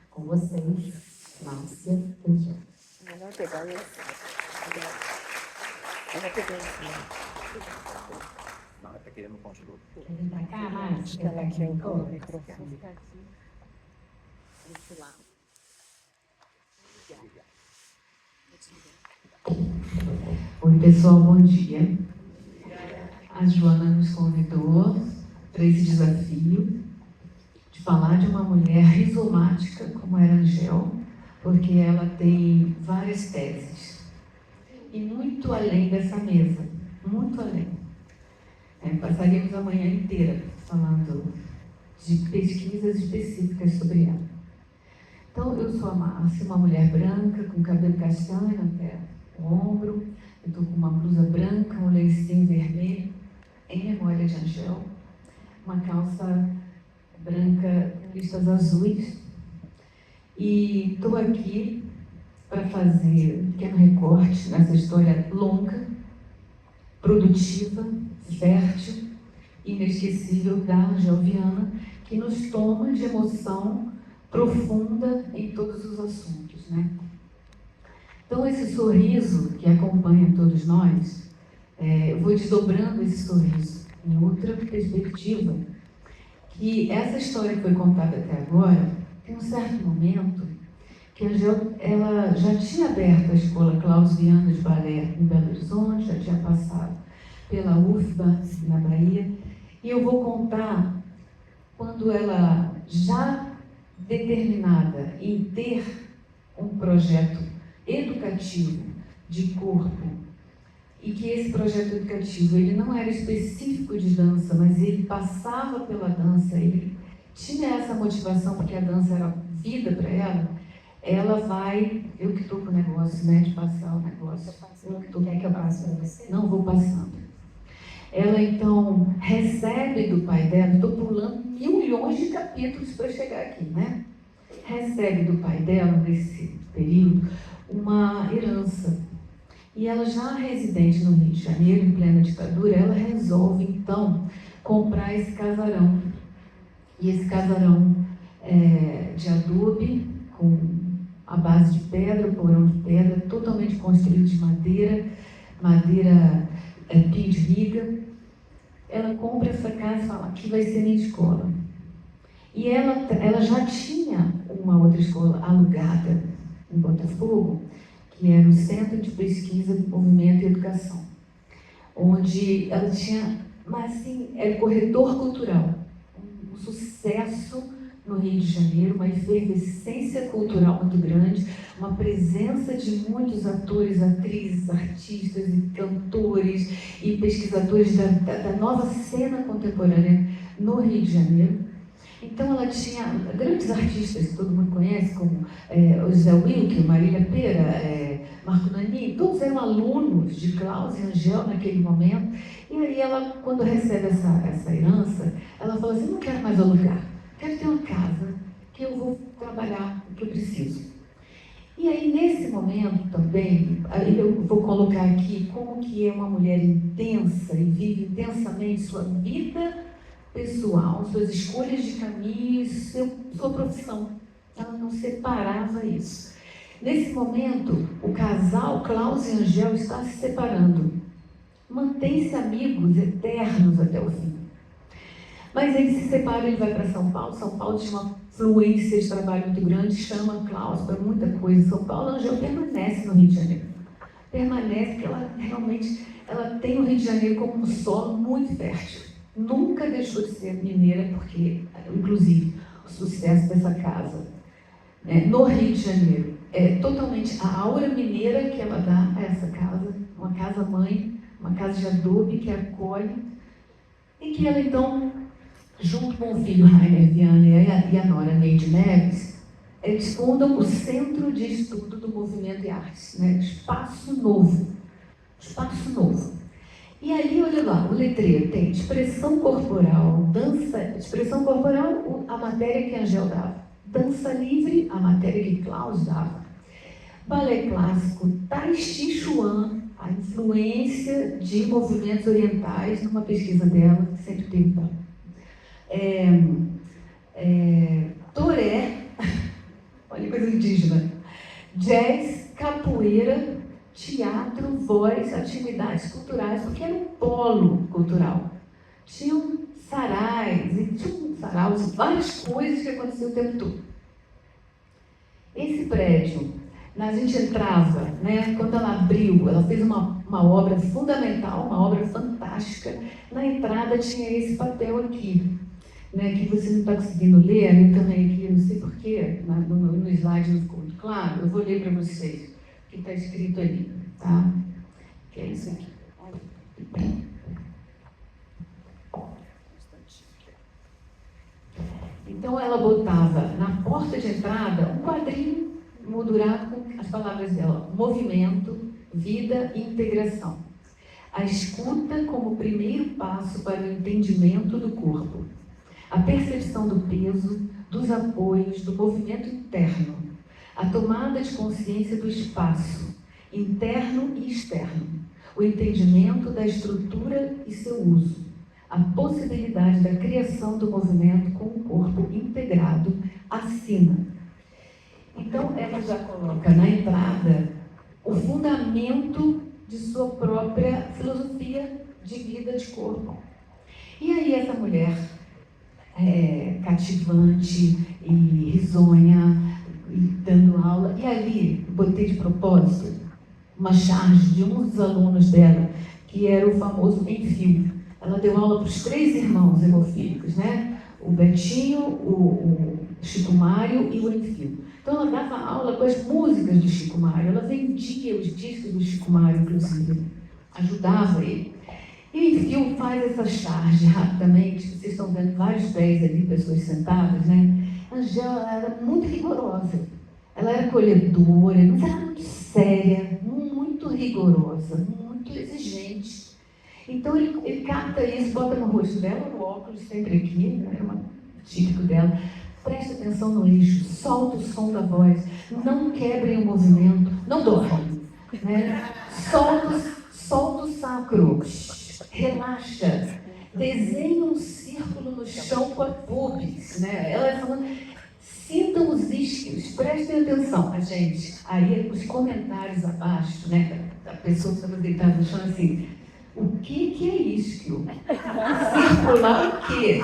Com vocês, Márcia Feijó. Melhor pegar esse. Eu vou pegar esse. Não, está querendo continuar. Quer vir pra cá, Márcia? Ela aqui é o microfone. Desse lado. Oi, pessoal, bom dia. A Joana nos convidou para esse desafio de falar de uma mulher rizomática como era Angel, porque ela tem várias teses e muito além dessa mesa, muito além. Passaríamos a manhã inteira falando de pesquisas específicas sobre ela. Então, eu sou a Márcia, uma mulher branca, com cabelo castanho até o ombro. Eu estou com uma blusa branca, um lencinho vermelho, em memória de Angel, uma calça branca, listas azuis. E estou aqui para fazer um pequeno recorte nessa história longa, produtiva, fértil, inesquecível da Angel Viana, que nos toma de emoção profunda em todos os assuntos, né? Então, esse sorriso que acompanha todos nós, eu vou desdobrando esse sorriso em outra perspectiva, que essa história que foi contada até agora, tem um certo momento que a Angel, ela já tinha aberto a escola Klaus Viana de balé em Belo Horizonte, já tinha passado pela UFBA, na Bahia, e eu vou contar quando ela, já determinada em ter um projeto educativo de corpo, e que esse projeto educativo ele não era específico de dança, mas ele passava pela dança, ele tinha essa motivação porque a dança era vida para ela vai, eu que estou com o negócio, né, de passar o negócio, eu que estou com o passo, não vou passando. Ela então recebe do pai dela, estou pulando milhões de capítulos para chegar aqui, né? Recebe do pai dela, nesse período, uma herança. E ela, já residente no Rio de Janeiro, em plena ditadura, ela resolve então comprar esse casarão. E esse casarão de adobe, com a base de pedra, porão de pedra, totalmente construído de madeira pinho de viga. Ela compra essa casa e fala, aqui vai ser minha escola. E ela já tinha uma outra escola alugada em Botafogo, que era o Centro de Pesquisa do Movimento e Educação, onde ela tinha, mas assim, era corredor cultural, um sucesso no Rio de Janeiro, uma efervescência cultural muito grande, uma presença de muitos atores, atrizes, artistas e cantores e pesquisadores da nova cena contemporânea no Rio de Janeiro. Então ela tinha grandes artistas que todo mundo conhece, como o José Wilke, Marília Pera, Marco Nanini, todos eram alunos de Klaus e Angel naquele momento. E aí ela, quando recebe essa herança, ela fala assim, não quero mais alugar, quero ter uma casa que eu vou trabalhar o que eu preciso. E aí, nesse momento também, eu vou colocar aqui como que é uma mulher intensa e vive intensamente sua vida pessoal, suas escolhas de caminho e sua profissão. Ela não separava isso. Nesse momento, o casal Klaus e Angel está se separando. Mantém-se amigos eternos até o fim. Mas ele se separa, ele vai para São Paulo. São Paulo tinha uma fluência de trabalho muito grande, chama Klaus para muita coisa. São Paulo, Angel permanece no Rio de Janeiro. Permanece porque ela realmente tem o Rio de Janeiro como um solo muito fértil. Nunca deixou de ser mineira, porque, inclusive, o sucesso dessa casa no Rio de Janeiro é totalmente a aura mineira que ela dá a essa casa, uma casa-mãe, uma casa de adobe que acolhe, e que ela, então, junto com o filho Rainer Viana e a nora Neide Neves, eles fundam o Centro de Estudo do Movimento e Artes, Espaço Novo. Espaço Novo. E aí, olha lá, o letreiro tem expressão corporal, dança, expressão corporal, a matéria que Angel dava. Dança livre, a matéria que Klaus dava. Balé clássico, Tai Chi Chuan, a influência de movimentos orientais numa pesquisa dela, que sempre teve dado. Toré, olha coisa indígena, jazz, capoeira, teatro, voz, atividades culturais, porque era um polo cultural. Tinham sarais, várias coisas que aconteciam o tempo todo. Esse prédio, a gente entrava, quando ela abriu, ela fez uma obra fundamental, uma obra fantástica. Na entrada tinha esse papel aqui, que você não está conseguindo ler, eu também aqui, eu não sei porquê, no slide não ficou muito claro, eu vou ler para vocês o que está escrito ali, tá? Que é isso aqui. Então ela botava na porta de entrada um quadrinho moldurado com as palavras dela: movimento, vida e integração. A escuta como primeiro passo para o entendimento do corpo. A percepção do peso, dos apoios, do movimento interno. A tomada de consciência do espaço, interno e externo. O entendimento da estrutura e seu uso. A possibilidade da criação do movimento com o corpo integrado acima. Então, ela já coloca na entrada o fundamento de sua própria filosofia de vida de corpo. E aí essa mulher cativante e risonha, e dando aula, e ali botei de propósito uma charge de um dos alunos dela, que era o famoso Enfio. Ela deu aula para os 3 irmãos hemofílicos, o Betinho, o Chico Mário e o Enfio. Então ela dava aula com as músicas do Chico Mário, ela vendia os discos do Chico Mário, inclusive, ajudava ele. E o Enfio faz essa charge rapidamente, vocês estão vendo vários pés ali, pessoas sentadas, Angela era muito rigorosa, ela era acolhedora, mas era muito séria, muito rigorosa, muito exigente. Então ele capta isso, bota no rosto dela, no óculos, sempre aqui, é uma típico dela. Preste atenção no eixo, solta o som da voz, não quebrem o movimento, não dorme, solta o sacro, relaxa, desenha um círculo no chão com a pubis, Ela falando, sintam os isquios, prestem atenção. A gente, aí os comentários abaixo, da pessoa que estava deitada no chão, assim, o que é isquio? Circular o quê?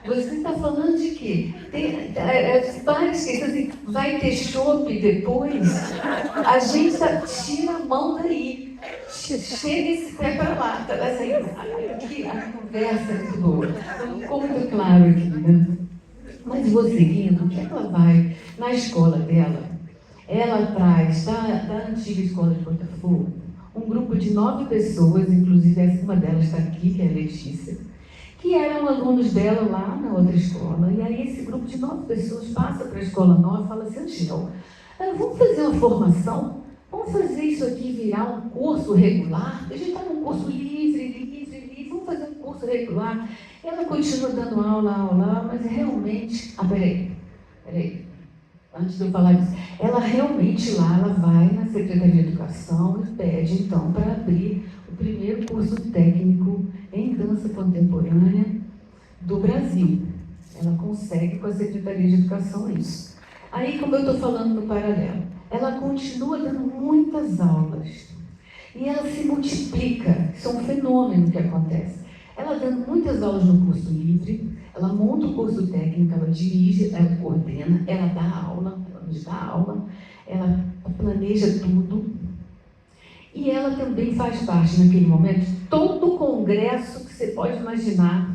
Você está falando de quê? Tem várias questões assim, vai ter chope depois? A gente tira a mão daí. Chega esse pé para lá. Aqui a conversa é muito boa. Ficou muito claro aqui, Mas Mas vou seguindo, o que ela vai na escola dela? Ela traz da antiga escola de Botafogo um grupo de 9 pessoas, inclusive uma delas está aqui, que é a Letícia, que eram alunos dela lá na outra escola. E aí esse grupo de 9 pessoas passa para a escola nova e fala assim: Angel, vamos fazer uma formação? Vamos fazer isso aqui virar um curso regular? A gente está num curso livre, vamos fazer um curso regular. Ela continua dando aula, mas realmente... peraí. Antes de eu falar disso, ela realmente lá, ela vai na Secretaria de Educação e pede, então, para abrir o primeiro curso técnico em dança contemporânea do Brasil. Ela consegue com a Secretaria de Educação isso. Aí, como eu estou falando no paralelo, ela continua dando muitas aulas e ela se multiplica. Isso é um fenômeno que acontece. Ela dando muitas aulas no curso livre, ela monta o curso técnico, ela dirige, ela coordena, ela dá aula, ela planeja tudo. E ela também faz parte, naquele momento, de todo o congresso que você pode imaginar,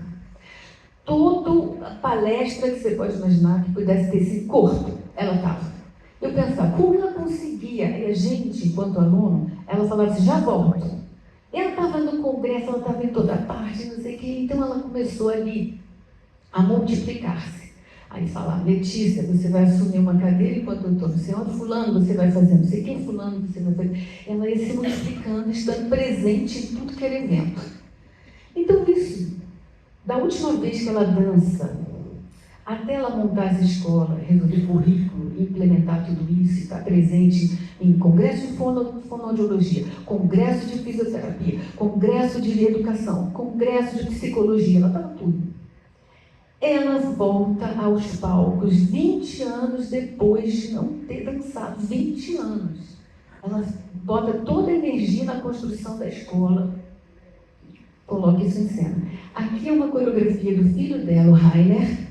toda palestra que você pode imaginar que pudesse ter esse corpo, ela estava. Eu pensava, como ela conseguia? E a gente, enquanto aluno, ela falava assim, já volto. Ela estava no congresso, ela estava em toda parte, não sei o quê, então ela começou ali a multiplicar-se. Aí fala, Letícia, você vai assumir uma cadeira enquanto eu estou no Senhor, fulano, você vai fazer não sei quem, fulano, você vai fazer. Ela ia se multiplicando, estando presente em tudo que era evento. Então isso, da última vez que ela dança, até ela montar essa escola, resolver currículo, implementar tudo isso, estar presente em congresso de fonoaudiologia, congresso de fisioterapia, congresso de educação, congresso de psicologia, ela estava tudo. Ela volta aos palcos 20 anos depois de não ter dançado, 20 anos. Ela bota toda a energia na construção da escola, coloca isso em cena. Aqui é uma coreografia do filho dela, o Rainer,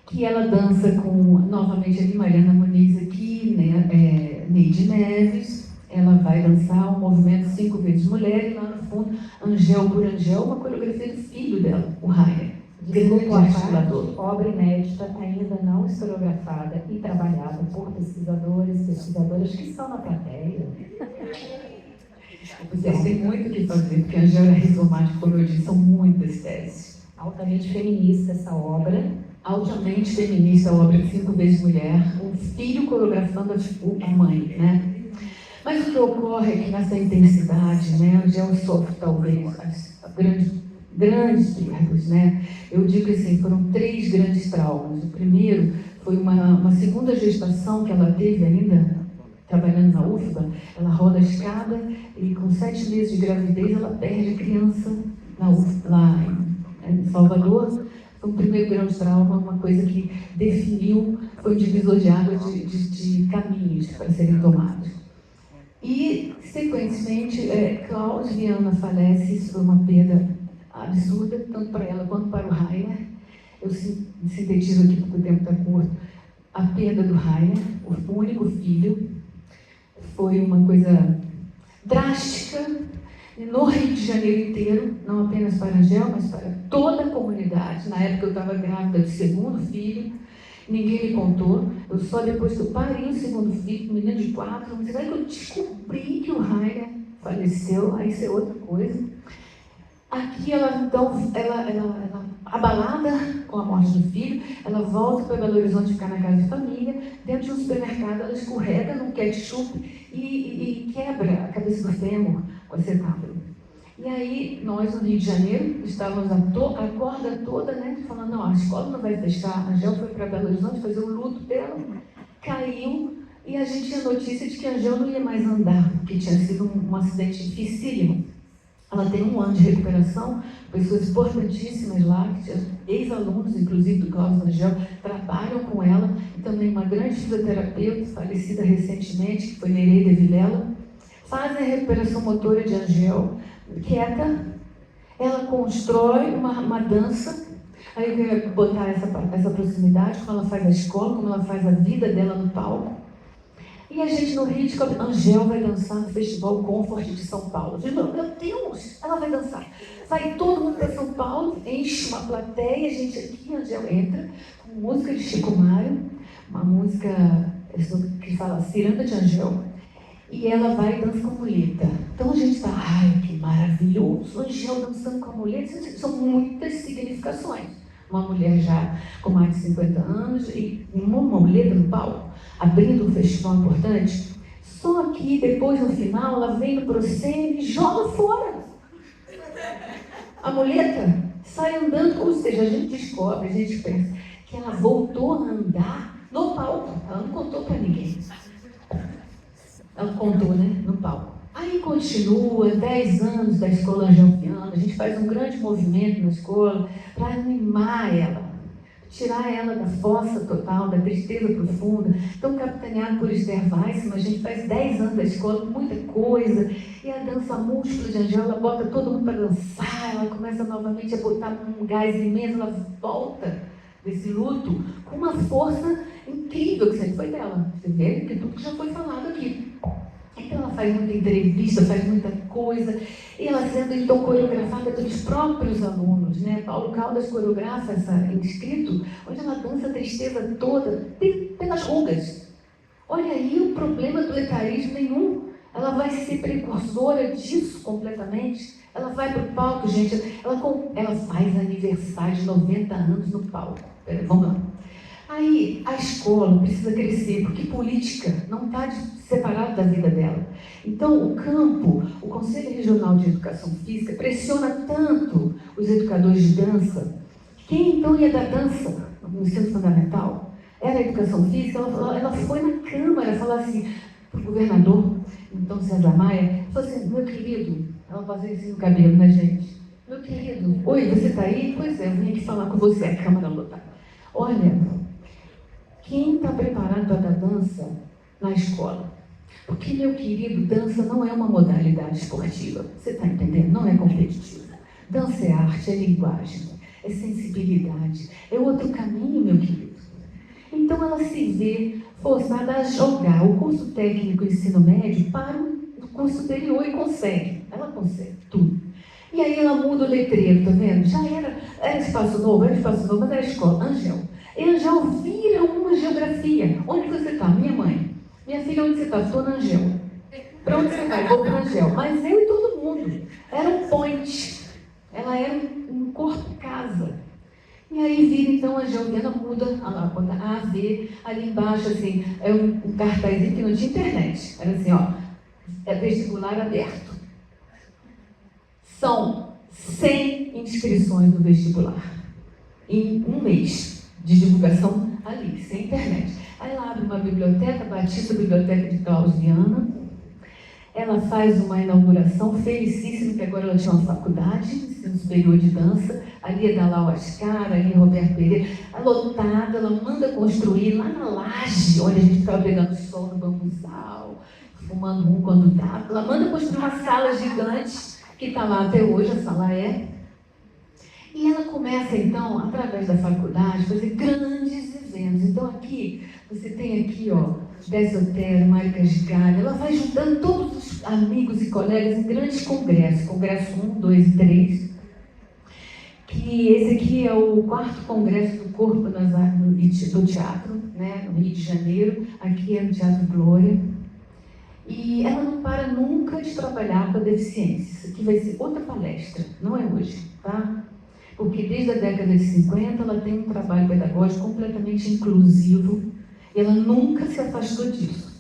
que ela dança com, novamente ali, Mariana Muniz aqui, né, Neide Neves. Ela vai dançar um movimento 5 vezes mulher e lá no fundo, Angel por Angel, uma coreografia do filho dela, o Rainer, grande articulador. Obra inédita, ainda não historiografada e trabalhada por pesquisadoras que estão na plateia. Vocês têm muito o que fazer, porque a Angel é rizomática, como eu disse, são muitas teses. Altamente feminista essa obra. Altamente feminista, a obra 5 vezes mulher, o filho coreografando a mãe, né? Mas o que ocorre é que nessa intensidade, né, a Angel sofre talvez as grandes perdas, né? Eu digo assim, foram 3 grandes traumas. O primeiro foi uma segunda gestação que ela teve ainda, trabalhando na UFBA. Ela roda a escada e com 7 meses de gravidez ela perde a criança na UFBA, lá em Salvador. Foi um primeiro grande trauma, uma coisa que definiu, foi um divisor de águas de caminhos para serem tomados. E, sequentemente, Klaus Viana falece, isso foi uma perda absurda, tanto para ela quanto para o Rainer. Eu sintetizo aqui porque o tempo está curto. A perda do Rainer, o único filho, foi uma coisa drástica no Rio de Janeiro inteiro, não apenas para a Angel, mas para toda a comunidade. Na época eu estava grávida do segundo filho, ninguém me contou. Eu só depois que eu parei o segundo filho, um menino de 4, mas aí que eu descobri que o Rainer faleceu, aí isso é outra coisa. Aqui ela, então, ela abalada com a morte do filho, ela volta para Belo Horizonte ficar na casa de família, dentro de um supermercado ela escorrega num ketchup e quebra a cabeça do fêmur com acetábulo. E aí, nós no Rio de Janeiro, estávamos a corda toda, né, falando, não, a escola não vai fechar. A Angel foi para Belo Horizonte fazer o luto dela, caiu, e a gente tinha notícia de que a Angel não ia mais andar, porque tinha sido um acidente dificílimo. Ela tem 1 ano de recuperação, pessoas importantíssimas lá, ex-alunos, inclusive do Cláudio Angel, trabalham com ela, e também uma grande fisioterapeuta, falecida recentemente, que foi Nereida Vilela, fazem a recuperação motora de Angel, quieta. Ela constrói uma dança, aí eu queria botar essa proximidade, como ela faz a escola, como ela faz a vida dela no palco. E a gente no Rio descobre, Angel vai dançar no Festival Comfort de São Paulo. Eu digo, meu Deus, ela vai dançar. Vai todo mundo para São Paulo, enche enche uma plateia, a gente aqui, Angel entra, com música de Chico Mário, uma música que fala Ciranda de Angel, e ela vai e dança com a muleta. Então a gente está, ai, que maravilhoso, Angel dançando com a muleta, são muitas significações. Uma mulher já com mais de 50 anos e uma muleta no palco, abrindo um festival importante. Só que depois, no final, ela vem no proscênio e joga fora. A muleta sai andando, ou seja, a gente descobre, a gente pensa que ela voltou a andar no palco. Ela não contou para ninguém. Ela contou, né, no palco. Aí continua, 10 anos da escola Angel Viana, a gente faz um grande movimento na escola para animar ela, tirar ela da fossa total, da tristeza profunda. Então, capitaneado por Esther Weissman, a gente faz 10 anos da escola, muita coisa, e a dança múltipla de Angel, ela bota todo mundo para dançar, ela começa novamente a botar um gás imenso, ela volta desse luto com uma força incrível que sempre foi dela. Você vê que tudo que já foi falado aqui. Então ela faz muita entrevista, faz muita coisa, e ela sendo então coreografada pelos próprios alunos, né? Paulo Caldas coreografa essa inscrito, onde ela dança a tristeza toda pelas rugas. Olha aí o problema do etarismo nenhum. Ela vai ser precursora disso completamente. Ela vai para o palco, gente, ela faz aniversário de 90 anos no palco. Peraí, vamos lá. Aí a escola precisa crescer, porque política não está separada da vida dela. Então o campo, o Conselho Regional de Educação Física, pressiona tanto os educadores de dança. Quem então ia dar dança no ensino fundamental? Era a educação física. Ela foi na Câmara falar assim para o governador, então César Maia, falou assim, meu querido, ela fazia assim no cabelo, né, gente? Meu querido, oi, você está aí? Pois é, eu vim aqui falar com você, a Câmara lotada. Olha, quem está preparado para dar dança na escola? Porque, meu querido, dança não é uma modalidade esportiva. Você está entendendo? Não é competitiva. Dança é arte, é linguagem, é sensibilidade, é outro caminho, meu querido. Então, ela se vê forçada a jogar o curso técnico ensino médio para o curso superior e consegue. Ela consegue tudo. E aí ela muda o letreiro, tá vendo? Já era espaço novo, mas era escola. Angel. E Angel vira uma geografia. Onde você está? Minha mãe. Minha filha, onde você está? Estou na Angel. Para onde você vai? Vou para Angel. Mas eu e todo mundo. Era um point. Ela era um corpo casa. E aí vira então a Angel Viana, muda a AV, ali embaixo, assim, é um cartazinho que não tinha internet. Era assim, ó, é vestibular aberto. São 100 inscrições no vestibular. Em um mês de divulgação ali, sem internet. Aí ela abre uma biblioteca, Batista Biblioteca de Klaus Viana. Ela faz uma inauguração felicíssima, que agora ela tinha uma faculdade, ensino superior de dança, ali é da Lau Ascar, ali é Roberto Pereira, lotada, ela manda construir lá na laje, onde a gente ficava pegando sol no bambuzal, fumando um quando dava, ela manda construir uma sala gigante, que está lá até hoje, a sala é. E ela começa, então, através da faculdade, a fazer grandes eventos. Então, aqui, você tem aqui, ó, Desotero, Mário Casgalho, ela vai juntando todos os amigos e colegas em grandes congressos, congresso 1, 2 e 3, que esse aqui é o 4º Congresso do Corpo nas Artes do Teatro, né, no Rio de Janeiro, aqui é no Teatro Glória. E ela não para nunca de trabalhar com a deficiência. Isso aqui vai ser outra palestra, não é hoje, tá? Porque desde a década de 50 ela tem um trabalho pedagógico completamente inclusivo e ela nunca se afastou disso.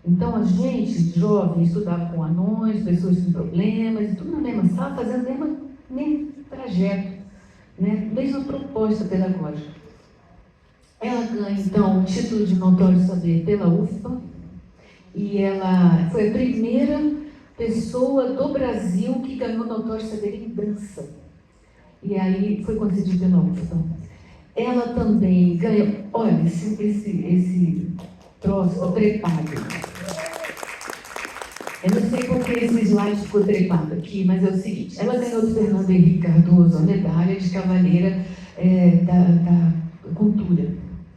Então a gente, jovem, estudava com anões, pessoas com problemas, tudo na mesma sala, fazendo o mesmo trajeto, né? Mesma proposta pedagógica. Ela ganha, então, o título de notório saber pela UFBA, e ela foi a primeira pessoa do Brasil que ganhou notório saber em dança. E aí foi concedido pela UFBA. Ela também ganhou, olha, esse troço trepado. Eu não sei por que esse slide ficou trepado aqui, mas é o seguinte, ela ganhou do Fernando Henrique Cardoso a medalha de cavaleira da cultura,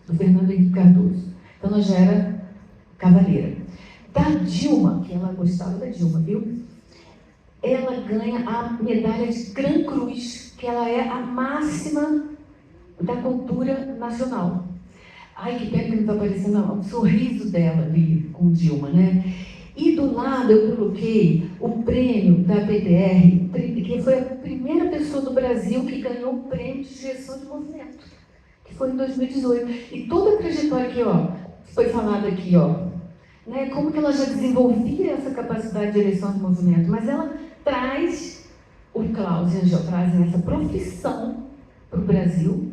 do Fernando Henrique Cardoso. Então ela já era cavaleira. Da Dilma, que ela gostava da Dilma, viu? Ela ganha a medalha de Gran Cruz, que ela é a máxima máxima da cultura nacional. Ai, que pena que não está aparecendo o sorriso dela ali com Dilma, né? E do lado eu coloquei o prêmio da PDR, que foi a primeira pessoa do Brasil que ganhou o prêmio de direção de movimento, que foi em 2018. E toda a trajetória aqui, ó, foi falada aqui, ó, né, como que ela já desenvolvia essa capacidade de direção de movimento, mas ela traz, o Klaus e a Angel trazem essa profissão para o Brasil,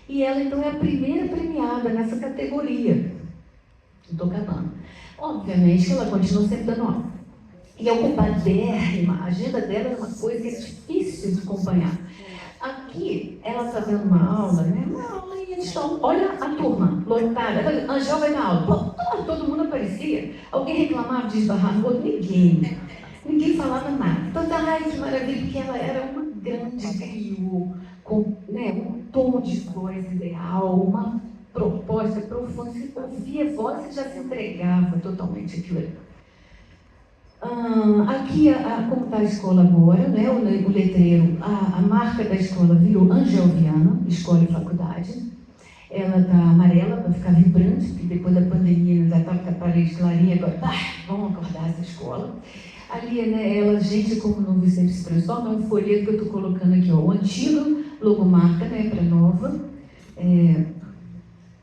e ela então é a primeira premiada nessa categoria. Estou acabando. Obviamente que ela continua sempre dando aula. E é ocupadérrima, a agenda dela é uma coisa que é difícil de acompanhar. Aqui, ela está dando uma aula, né? Uma aula e eles estão, olha a turma, lotada. A Angel vai dar aula. Pô, todo mundo aparecia. Alguém reclamava de esbarrar no outro? Ninguém. Ninguém falava nada. Então, ai, que maravilha, porque ela era uma grande criou, com, né, um tom de voz ideal, uma proposta profunda. Você ouvia a voz e já se entregava totalmente aquilo ali. Aqui, como está a escola agora, né, o letreiro, a marca da escola virou Angel Viana, escola e faculdade. Ela está amarela para ficar vibrante, porque depois da pandemia já estava com a parede clarinha, agora vamos acordar essa escola. Ali, né, ela, gente, como o novo sempre se transforma, é um folheto que eu estou colocando aqui, ó, o antigo logomarca, né, para nova.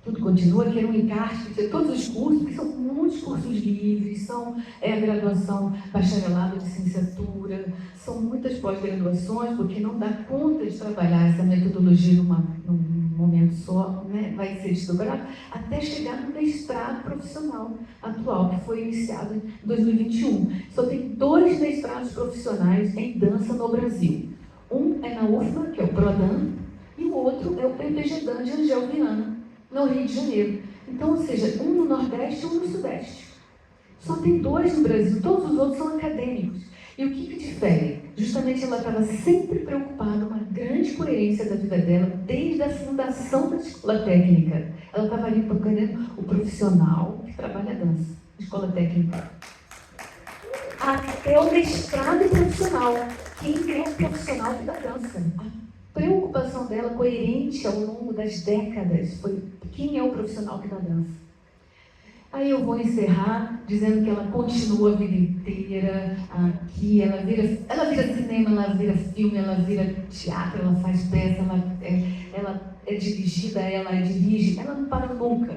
Tudo continua, que era um encarte de todos os cursos, que são muitos cursos livres, são a graduação, bacharelado de licenciatura, são muitas pós-graduações, porque não dá conta de trabalhar essa metodologia num momento só, né? Vai ser desdobrado, até chegar no mestrado profissional atual, que foi iniciado em 2021. Só tem 2 mestrados profissionais em dança no Brasil. Um é na UFMA, que é o PRODAN, e o outro é o PPG-Dan de Angel Viana, no Rio de Janeiro. Então, ou seja, um no Nordeste e um no Sudeste. Só tem 2 no Brasil, todos os outros são acadêmicos. E o que difere? Justamente ela estava sempre preocupada, uma grande coerência da vida dela, desde a fundação da escola técnica. Ela estava ali procurando o profissional que trabalha a dança, escola técnica. Até o mestrado profissional. Quem é o profissional da dança? A preocupação dela, coerente ao longo das décadas, foi quem é o profissional que dá dança. Aí eu vou encerrar dizendo que ela continua a vida inteira aqui, ela vira cinema, ela vira filme, ela vira teatro, ela faz peça, ela é dirigida, ela dirige, ela não para nunca.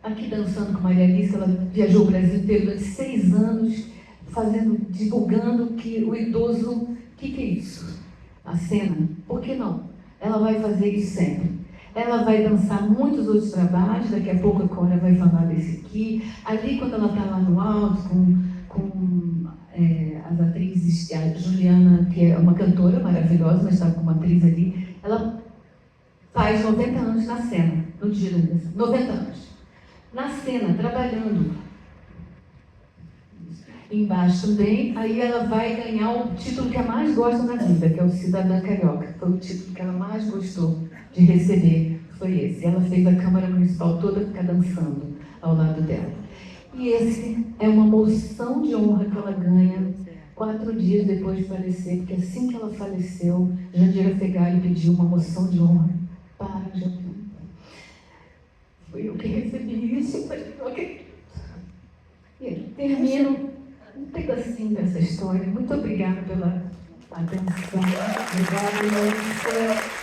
Aqui dançando com Maria Alice, ela viajou o Brasil inteiro durante 6 anos, divulgando que o idoso, o que é isso? A cena. Por que não? Ela vai fazer isso sempre. Ela vai dançar muitos outros trabalhos, daqui a pouco a Cora vai falar desse aqui. Ali, quando ela está lá no alto, com as atrizes, a Juliana, que é uma cantora maravilhosa, mas estava com uma atriz ali, ela faz 90 anos na cena, no dia da dança. 90 anos. Na cena, trabalhando. Embaixo também, aí ela vai ganhar o título que ela mais gosta na vida, que é o Cidadã Carioca. Foi o título que ela mais gostou de receber, foi esse. Ela fez a Câmara Municipal toda ficar dançando ao lado dela. E esse é uma moção de honra que ela ganha 4 dias depois de falecer, porque assim que ela faleceu, Jandira Fegali pediu uma moção de honra para a Jandira. Foi eu que recebi isso, eu falei, não acredito. E aqui termino um pedacinho dessa história. Muito obrigada pela atenção. Obrigada, Lúcia.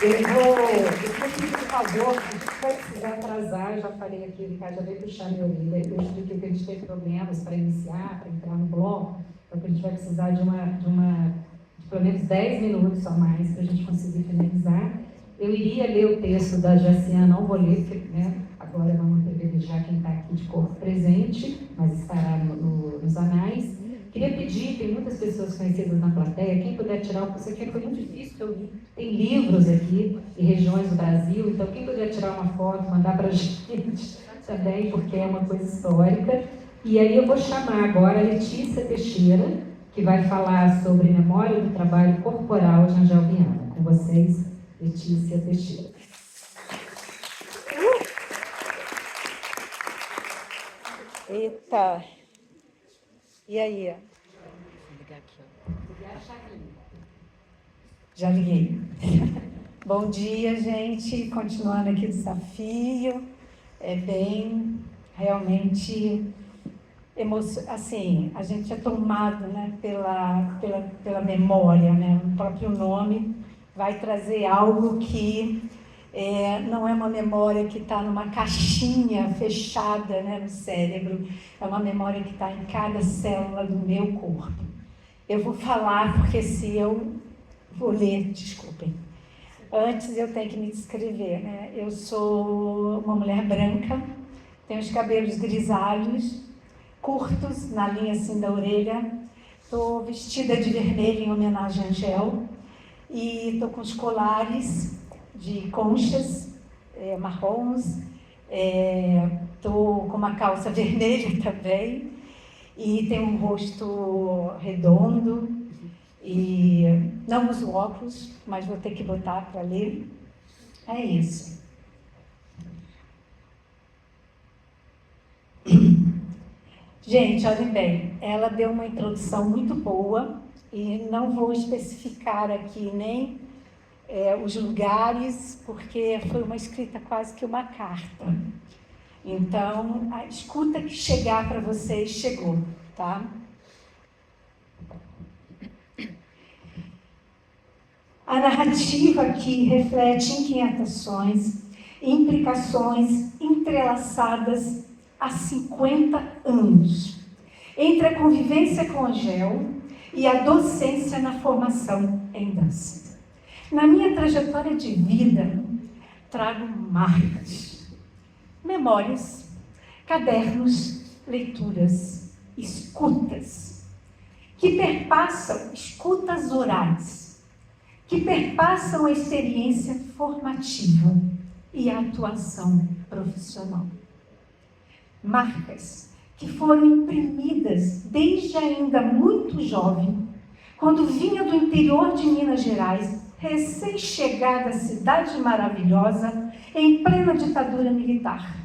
Eu vou pedir, por favor, a gente vai precisar atrasar, eu já falei aqui, o Ricardo já veio puxar minha orelha, eu expliquei que a gente teve problemas para iniciar, para entrar no bloco, então a gente vai precisar de pelo menos 10 minutos a mais para a gente conseguir finalizar. Eu iria ler o texto da Jaciana, não vou ler, porque agora vamos privilegiar quem está aqui de corpo presente, mas estará nos anais. Queria pedir, tem muitas pessoas conhecidas na plateia, quem puder tirar o... Isso aqui foi muito difícil que eu li. Tem livros aqui, de regiões do Brasil, então quem puder tirar uma foto, mandar para a gente também, porque é uma coisa histórica. E aí eu vou chamar agora a Letícia Teixeira, que vai falar sobre memória do trabalho corporal de Angel Viana. Com vocês, Letícia Teixeira. Eita! E aí? ligar aqui, Já liguei. Bom dia, gente. Continuando aqui o desafio. É bem, realmente, assim, a gente é tomado, né, pela memória, né? O próprio nome vai trazer algo que não é uma memória que está numa caixinha fechada, né, no cérebro. É uma memória que está em cada célula do meu corpo. Eu vou falar porque se eu vou ler, desculpem. Antes eu tenho que me descrever, né? Eu sou uma mulher branca, tenho os cabelos grisalhos, curtos, na linha assim da orelha. Estou vestida de vermelho em homenagem a Angel e estou com os colares de conchas marrons. Estou com uma calça vermelha também e tenho um rosto redondo. E não uso óculos, mas vou ter que botar para ler. É isso. Gente, olhem bem, ela deu uma introdução muito boa e não vou especificar aqui nem os lugares, porque foi uma escrita quase que uma carta. Então, a escuta que chegar para vocês chegou, tá? A narrativa aqui reflete inquietações e implicações entrelaçadas há 50 anos, entre a convivência com Angel e a docência na formação em dança. Na minha trajetória de vida, trago marcas, memórias, cadernos, leituras, escutas, que perpassam escutas orais, que perpassam a experiência formativa e a atuação profissional. Marcas que foram imprimidas desde ainda muito jovem, quando vinha do interior de Minas Gerais, recém-chegada à cidade maravilhosa, em plena ditadura militar.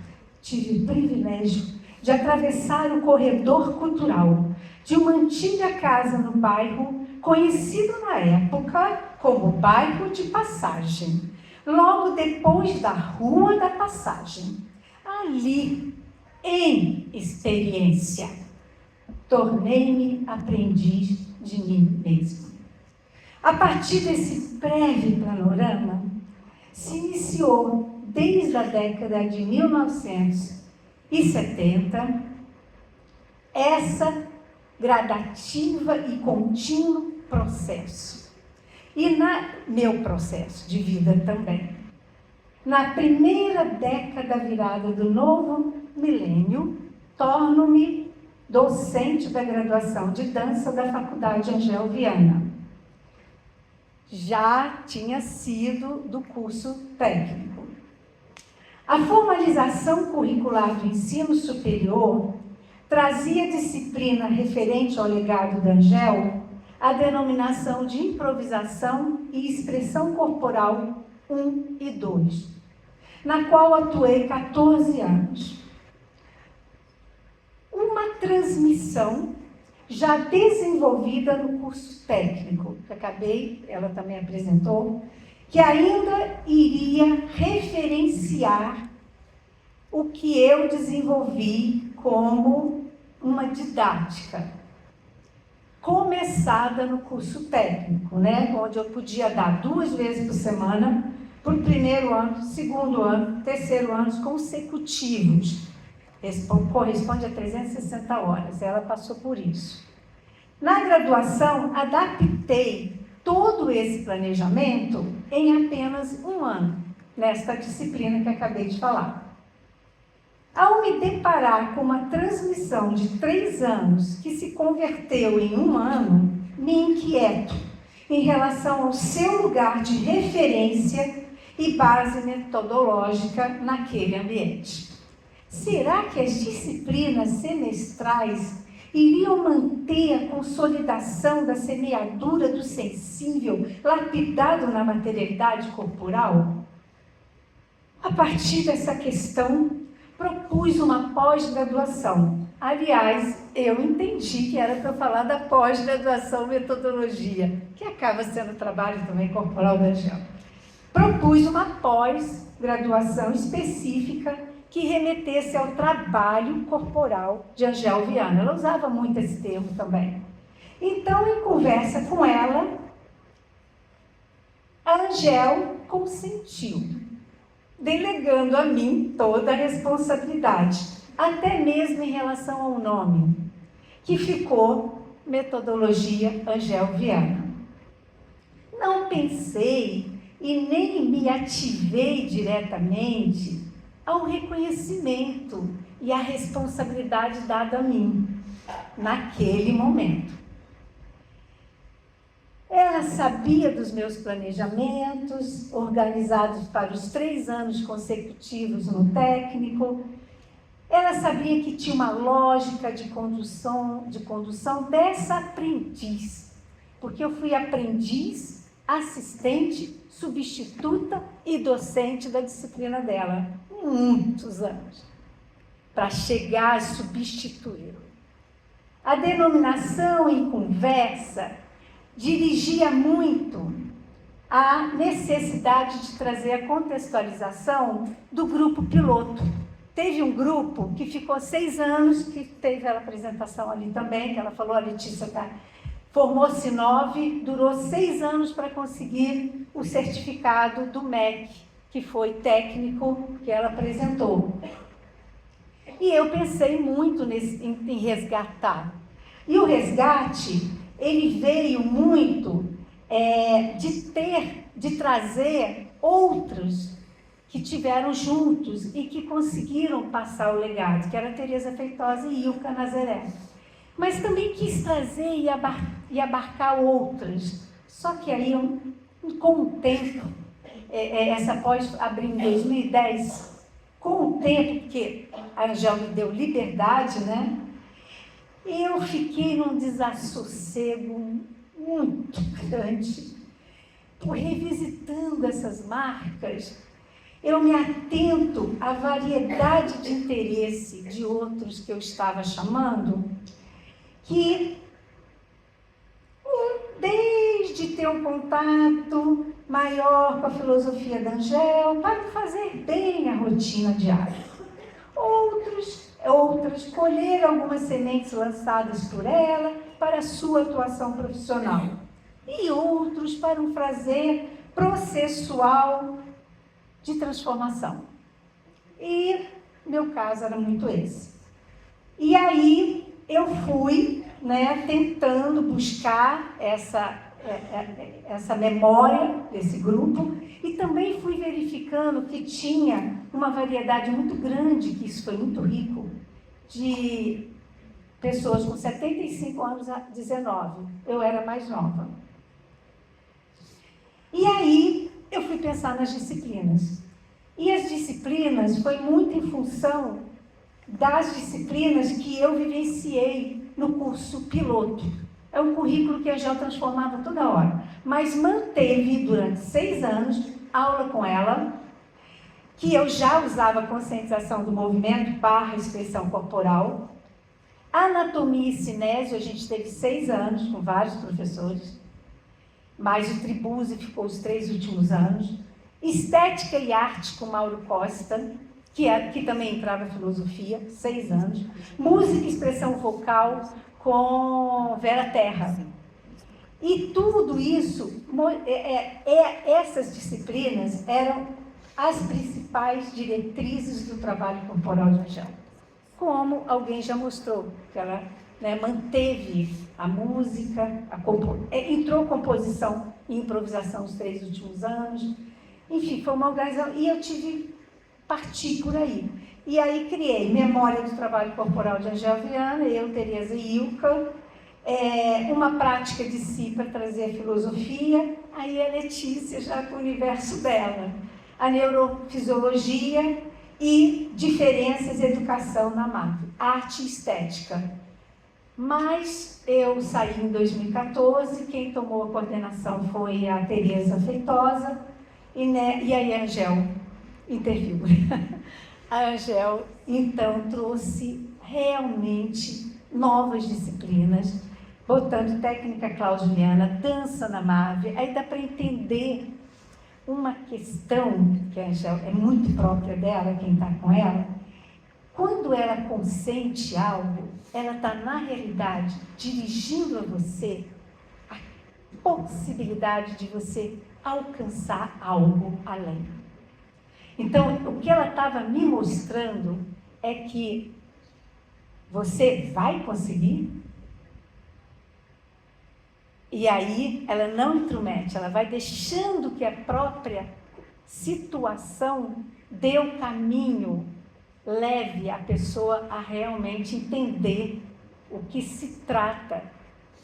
Tive o privilégio de atravessar o corredor cultural de uma antiga casa no bairro, conhecido na época como Bairro de Passagem, logo depois da Rua da Passagem. Ali, em experiência, tornei-me aprendiz de mim mesmo. A partir desse breve panorama, se iniciou, desde a década de 1970, essa gradativa e contínuo processo. E meu processo de vida também. Na primeira década virada do novo milênio, torno-me docente da graduação de dança da Faculdade Angel Viana. Já tinha sido do curso técnico. A formalização curricular do ensino superior trazia disciplina referente ao legado da Angel a denominação de improvisação e expressão corporal 1 e 2, na qual atuei 14 anos. Uma transmissão já desenvolvida no curso técnico, que ela também apresentou, que ainda iria referenciar o que eu desenvolvi como uma didática, começada no curso técnico, né? Onde eu podia dar 2 vezes por semana, para o primeiro ano, segundo ano, terceiro anos consecutivos. Corresponde a 360 horas, ela passou por isso. Na graduação, adaptei todo esse planejamento em apenas 1 ano, nesta disciplina que acabei de falar. Ao me deparar com uma transmissão de 3 anos que se converteu em 1 ano, me inquieto em relação ao seu lugar de referência e base metodológica naquele ambiente. Será que as disciplinas semestrais iriam manter a consolidação da semeadura do sensível lapidado na materialidade corporal? A partir dessa questão, propus uma pós-graduação, Aliás, eu entendi que era para falar da pós-graduação em metodologia, que acaba sendo trabalho também corporal da Angel. Propus uma pós-graduação específica que remetesse ao trabalho corporal de Angel Viana. Ela usava muito esse termo também. Então, em conversa com ela, a Angel consentiu, delegando a mim toda a responsabilidade, até mesmo em relação ao nome, que ficou Metodologia Angel Viana. Não pensei e nem me ativei diretamente ao reconhecimento e à responsabilidade dada a mim, naquele momento. Ela sabia dos meus planejamentos, organizados para os 3 anos consecutivos no técnico. Ela sabia que tinha uma lógica de condução dessa aprendiz, porque eu fui aprendiz, assistente, substituta e docente da disciplina dela, muitos anos, para chegar a substituir. A denominação em conversa dirigia muito a necessidade de trazer a contextualização do grupo piloto. Teve um grupo que ficou 6 anos, que teve a apresentação ali também, que ela falou, a Letícia formou-se 9, durou 6 anos para conseguir o certificado do MEC, que foi técnico que ela apresentou. E eu pensei muito em resgatar. E o resgate, ele veio muito de trazer outros que tiveram juntos e que conseguiram passar o legado, que era Teresa Feitosa e Ilka Nazaré. Mas também quis trazer e abarcar outras. Só que aí, com o tempo, essa pós abriu em 2010, com o tempo, porque a Angel me deu liberdade, né? Eu fiquei num desassossego muito grande, revisitando essas marcas. Eu me atento à variedade de interesse de outros que eu estava chamando, que desde ter um contato maior com a filosofia da Angel, para fazer bem a rotina diária. Outras colheram algumas sementes lançadas por ela para a sua atuação profissional. E outros para um fazer processual de transformação. E meu caso era muito esse. E aí eu fui, tentando buscar essa memória desse grupo e também fui verificando que tinha uma variedade muito grande, que isso foi muito rico, de pessoas com 75 anos a 19. Eu era mais nova. E aí eu fui pensar nas disciplinas. E as disciplinas foi muito em função das disciplinas que eu vivenciei no curso piloto. É um currículo que a Angel transformava toda hora, mas manteve durante 6 anos aula com ela, que eu já usava a conscientização do movimento / expressão corporal, anatomia e cinésio, a gente teve 6 anos com vários professores, mas o Tribuzzi ficou os 3 últimos anos, estética e arte com Mauro Costa, que também entrava em filosofia, 6 anos, música e expressão vocal com Vera Terra. E tudo isso, essas disciplinas eram as principais diretrizes do trabalho corporal de Angel. Como alguém já mostrou, que ela manteve a música, entrou composição e improvisação os 3 últimos anos. Enfim, foi uma organização. E eu parti por aí. E aí criei Memória do Trabalho Corporal de Angel Viana, eu, Teresa e Ilka, uma prática de si para trazer a filosofia, aí a Letícia já com o universo dela, a neurofisiologia e diferenças e educação na MAP, arte e estética. Mas eu saí em 2014, quem tomou a coordenação foi a Teresa Feitosa, e aí a Angel interviu. A Angel, então, trouxe realmente novas disciplinas, botando técnica claudiana, dança na MAVE. Aí dá para entender uma questão que a Angel é muito própria dela, quem está com ela. Quando ela consente algo, ela está, na realidade, dirigindo a você a possibilidade de você alcançar algo além. Então, o que ela estava me mostrando é que você vai conseguir. E aí, ela não intromete, ela vai deixando que a própria situação dê o caminho, leve a pessoa a realmente entender o que se trata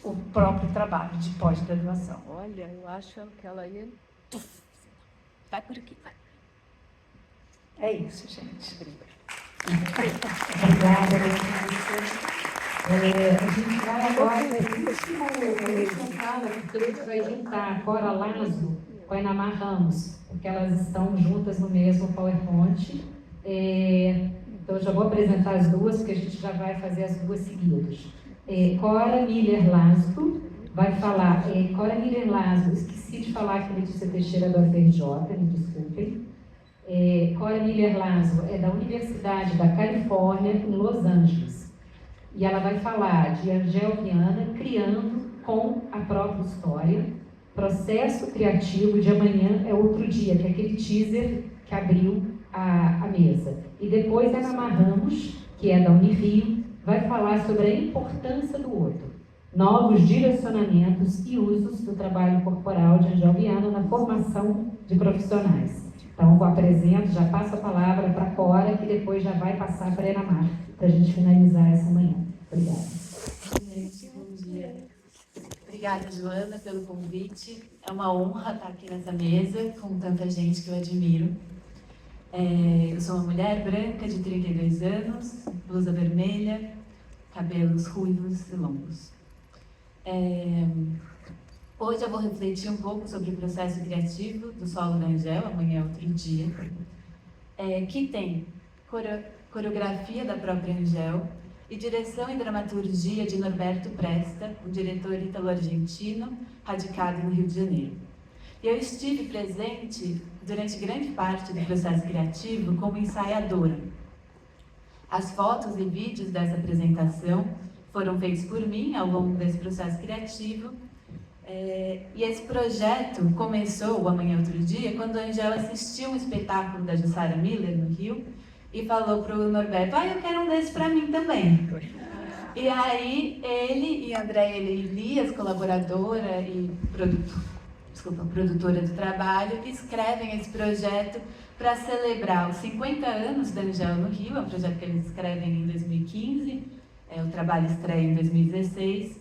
o próprio trabalho de pós-graduação. Olha, eu acho que ela ia... Vai por aqui, vai. É isso, gente. Obrigada, a gente vai agora para a última fala, porque a gente vai juntar a Cora Lazo com a Inamar Ramos, porque elas estão juntas no mesmo PowerPoint. Então, eu já vou apresentar as duas, porque a gente já vai fazer as duas seguidas. Cora Miller Lazo vai falar. Cora Miller Lazo, esqueci de falar que Letícia Teixeira é do UFRJ, me desculpem. Cora Miller Lazo é da Universidade da Califórnia, em Los Angeles. E ela vai falar de Angel Viana criando com a própria história, processo criativo de amanhã é outro dia, que é aquele teaser que abriu a mesa. E depois a Inamar Ramos, que é da Unirio, vai falar sobre a importância do outro, novos direcionamentos e usos do trabalho corporal de Angel Viana na formação de profissionais. Então, eu apresento, já passo a palavra para a Cora, que depois já vai passar para a Inamar, para a gente finalizar essa manhã. Obrigada. Gente, bom dia. Obrigada, Joana, pelo convite. É uma honra estar aqui nessa mesa com tanta gente que eu admiro. Eu sou uma mulher branca de 32 anos, blusa vermelha, cabelos ruivos e longos. Hoje eu vou refletir um pouco sobre o processo criativo do solo da Angel, amanhã é outro dia, que tem coreografia da própria Angel e direção e dramaturgia de Norberto Presta, um diretor italo-argentino radicado no Rio de Janeiro. E eu estive presente durante grande parte do processo criativo como ensaiadora. As fotos e vídeos dessa apresentação foram feitos por mim ao longo desse processo criativo. E esse projeto começou, o Amanhã Outro Dia, quando a Angela assistiu um espetáculo da Jussara Miller, no Rio, e falou para o Norberto, eu quero um desses para mim também. E aí ele e André Elias, colaboradora e produtora do trabalho, escrevem esse projeto para celebrar os 50 anos da Angela no Rio, é um projeto que eles escrevem em 2015, o trabalho estreia em 2016,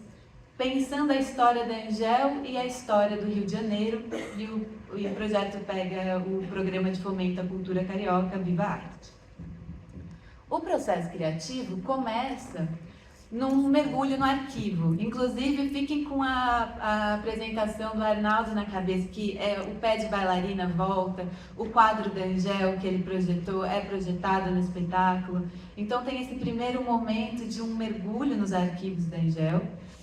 pensando a história da Angel e a história do Rio de Janeiro, e o projeto pega o programa de fomento à cultura carioca, Viva Arte. O processo criativo começa num mergulho no arquivo. Inclusive, fiquem com a apresentação do Arnaldo na cabeça, que o pé de bailarina volta, o quadro da Angel que ele projetou é projetado no espetáculo. Então tem esse primeiro momento de um mergulho nos arquivos da Angel.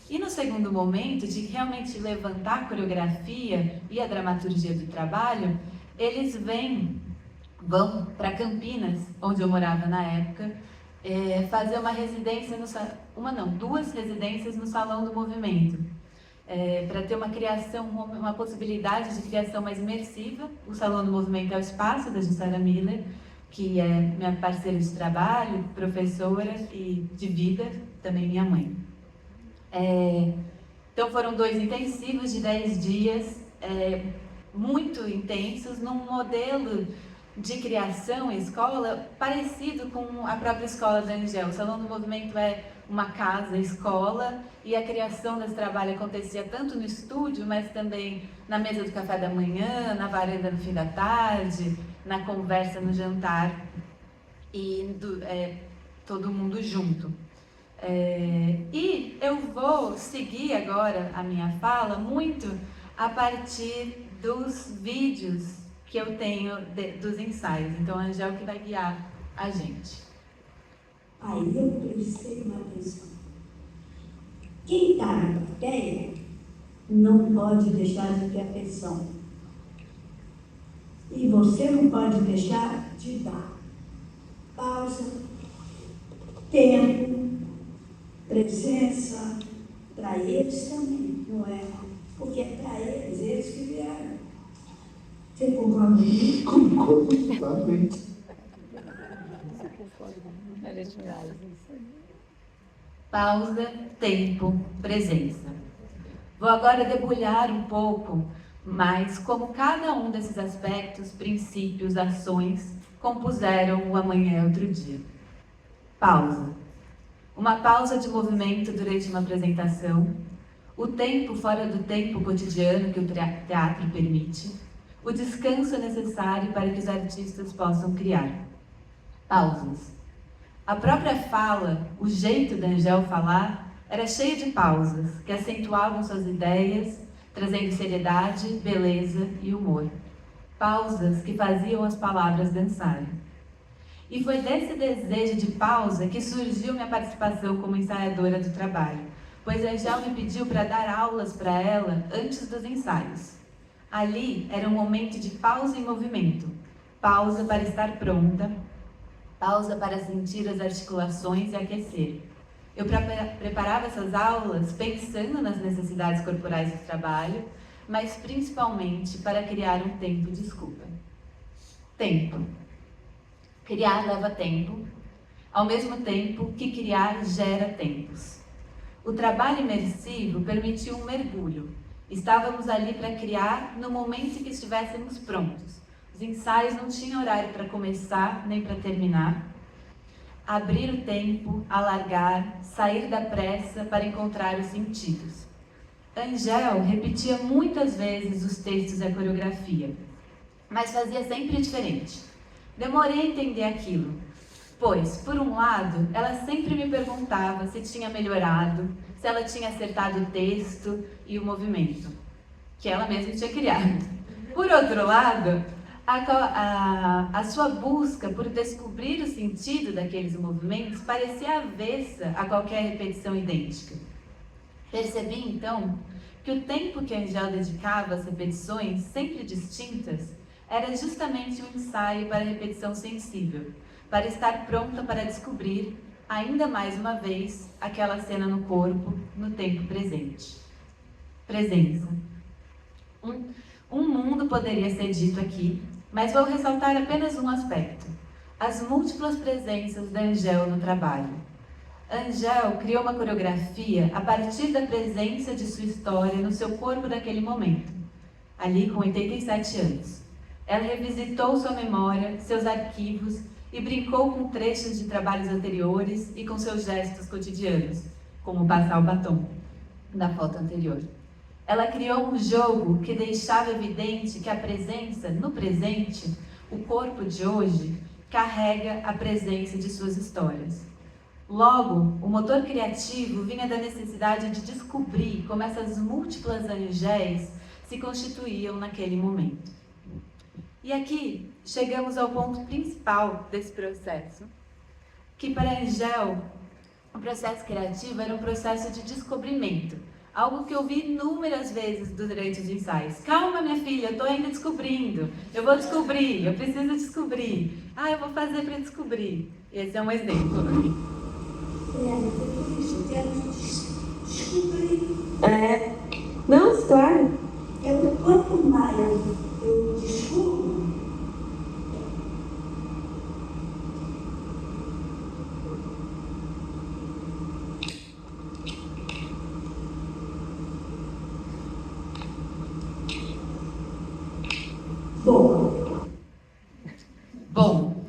E no segundo momento, de realmente levantar a coreografia e a dramaturgia do trabalho, eles vão para Campinas, onde eu morava na época, fazer uma residência, duas residências no Salão do Movimento, para ter uma criação, uma possibilidade de criação mais imersiva. O Salão do Movimento é o espaço da Jussara Miller, que é minha parceira de trabalho, professora e de vida, também minha mãe. Então foram 2 intensivos de 10 dias, muito intensos, num modelo de criação e escola parecido com a própria escola da Angel. O Salão do Movimento é uma casa-escola e a criação desse trabalho acontecia tanto no estúdio, mas também na mesa do café da manhã, na varanda no fim da tarde, na conversa no jantar, e todo mundo junto. E eu vou seguir agora a minha fala muito a partir dos vídeos que eu tenho dos ensaios. Então, a Angel que vai guiar a gente. Aí eu prestei uma atenção. Quem está na plateia não pode deixar de ter atenção. E você não pode deixar de dar pausa, tempo, presença, para eles também, não é? Porque é para eles que vieram. Você concorda comigo? Concordo totalmente. Pausa, tempo, presença. Vou agora debulhar um pouco mais como cada um desses aspectos, princípios, ações compuseram o amanhã é outro dia. Pausa. Uma pausa de movimento durante uma apresentação, o tempo fora do tempo cotidiano que o teatro permite, o descanso necessário para que os artistas possam criar. Pausas. A própria fala, o jeito da Angel falar, era cheio de pausas que acentuavam suas ideias, trazendo seriedade, beleza e humor. Pausas que faziam as palavras dançarem. E foi desse desejo de pausa que surgiu minha participação como ensaiadora do trabalho, pois a Angel me pediu para dar aulas para ela antes dos ensaios. Ali era um momento de pausa em movimento, pausa para estar pronta, pausa para sentir as articulações e aquecer. Eu preparava essas aulas pensando nas necessidades corporais do trabalho, mas principalmente para criar um tempo de escuta. Tempo. Criar leva tempo, ao mesmo tempo que criar gera tempos. O trabalho imersivo permitiu um mergulho. Estávamos ali para criar no momento em que estivéssemos prontos. Os ensaios não tinham horário para começar nem para terminar. Abrir o tempo, alargar, sair da pressa para encontrar os sentidos. Angel repetia muitas vezes os textos e a coreografia, mas fazia sempre diferente. Demorei a entender aquilo, pois, por um lado, ela sempre me perguntava se tinha melhorado, se ela tinha acertado o texto e o movimento, que ela mesma tinha criado. Por outro lado, a sua busca por descobrir o sentido daqueles movimentos parecia avessa a qualquer repetição idêntica. Percebi, então, que o tempo que a Angel dedicava às repetições, sempre distintas, era justamente um ensaio para a repetição sensível, para estar pronta para descobrir, ainda mais uma vez, aquela cena no corpo, no tempo presente. Presença. Um mundo poderia ser dito aqui, mas vou ressaltar apenas um aspecto: as múltiplas presenças da Angel no trabalho. Angel criou uma coreografia a partir da presença de sua história no seu corpo naquele momento, ali com 87 anos. Ela revisitou sua memória, seus arquivos e brincou com trechos de trabalhos anteriores e com seus gestos cotidianos, como passar o batom, da foto anterior. Ela criou um jogo que deixava evidente que a presença, no presente, o corpo de hoje, carrega a presença de suas histórias. Logo, o motor criativo vinha da necessidade de descobrir como essas múltiplas Angéis se constituíam naquele momento. E aqui chegamos ao ponto principal desse processo, que para a Angel, o processo criativo era um processo de descobrimento, algo que eu vi inúmeras vezes durante os ensaios. Calma, minha filha, eu estou ainda descobrindo, eu vou descobrir, eu preciso descobrir, eu vou fazer para descobrir. Esse é um exemplo. Descobrir. Não, claro. Quanto mais eu descubro, Bom,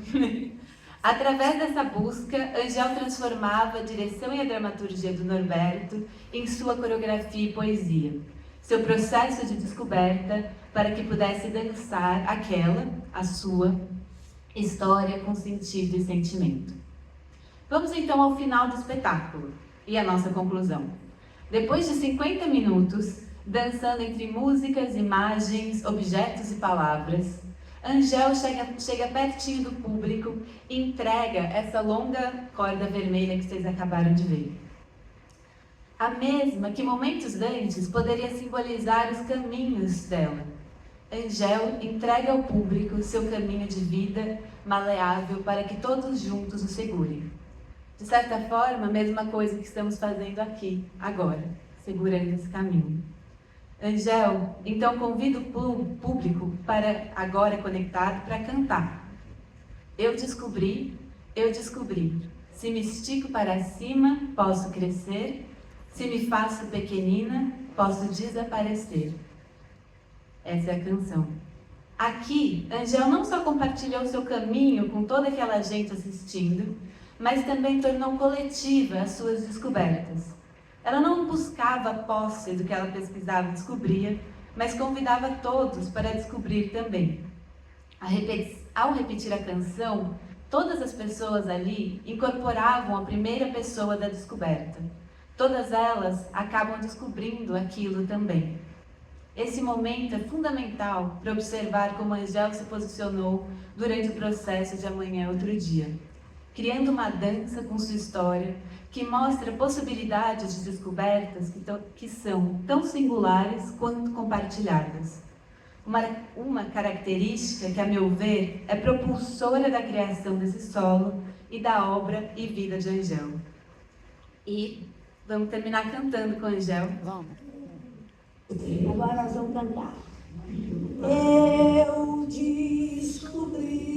através dessa busca, Angel transformava a direção e a dramaturgia do Norberto em sua coreografia e poesia, seu processo de descoberta para que pudesse dançar a sua história com sentido e sentimento. Vamos então ao final do espetáculo e a nossa conclusão. Depois de 50 minutos, dançando entre músicas, imagens, objetos e palavras, Angel chega pertinho do público e entrega essa longa corda vermelha que vocês acabaram de ver. A mesma que momentos antes poderia simbolizar os caminhos dela. Angel entrega ao público seu caminho de vida maleável para que todos juntos o segurem. De certa forma, a mesma coisa que estamos fazendo aqui, agora, segurando esse caminho. Angel, então convido o público para, agora conectado, para cantar. Eu descobri, se me estico para cima, posso crescer, se me faço pequenina, posso desaparecer. Essa é a canção. Aqui, Angel não só compartilhou seu caminho com toda aquela gente assistindo, mas também tornou coletiva as suas descobertas. Ela não buscava posse do que ela pesquisava e descobria, mas convidava todos para descobrir também. Ao repetir a canção, todas as pessoas ali incorporavam a primeira pessoa da descoberta. Todas elas acabam descobrindo aquilo também. Esse momento é fundamental para observar como Angel se posicionou durante o processo de Amanhã é Outro Dia, criando uma dança com sua história que mostra possibilidades de descobertas que são tão singulares quanto compartilhadas. Uma característica que, a meu ver, é propulsora da criação desse solo e da obra e vida de Angel. E vamos terminar cantando com Angel. Vamos. Agora nós vamos cantar. Eu descobri.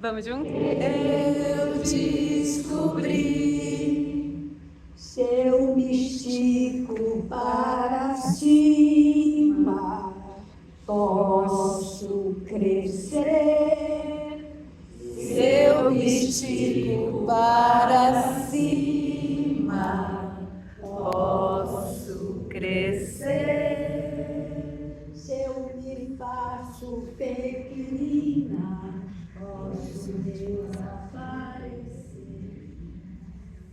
Vamos juntos? Eu descobri. Se eu me estico para cima, posso crescer. Se eu me estico para cima, posso crescer. Se eu me faço pequenina, posso desaparecer.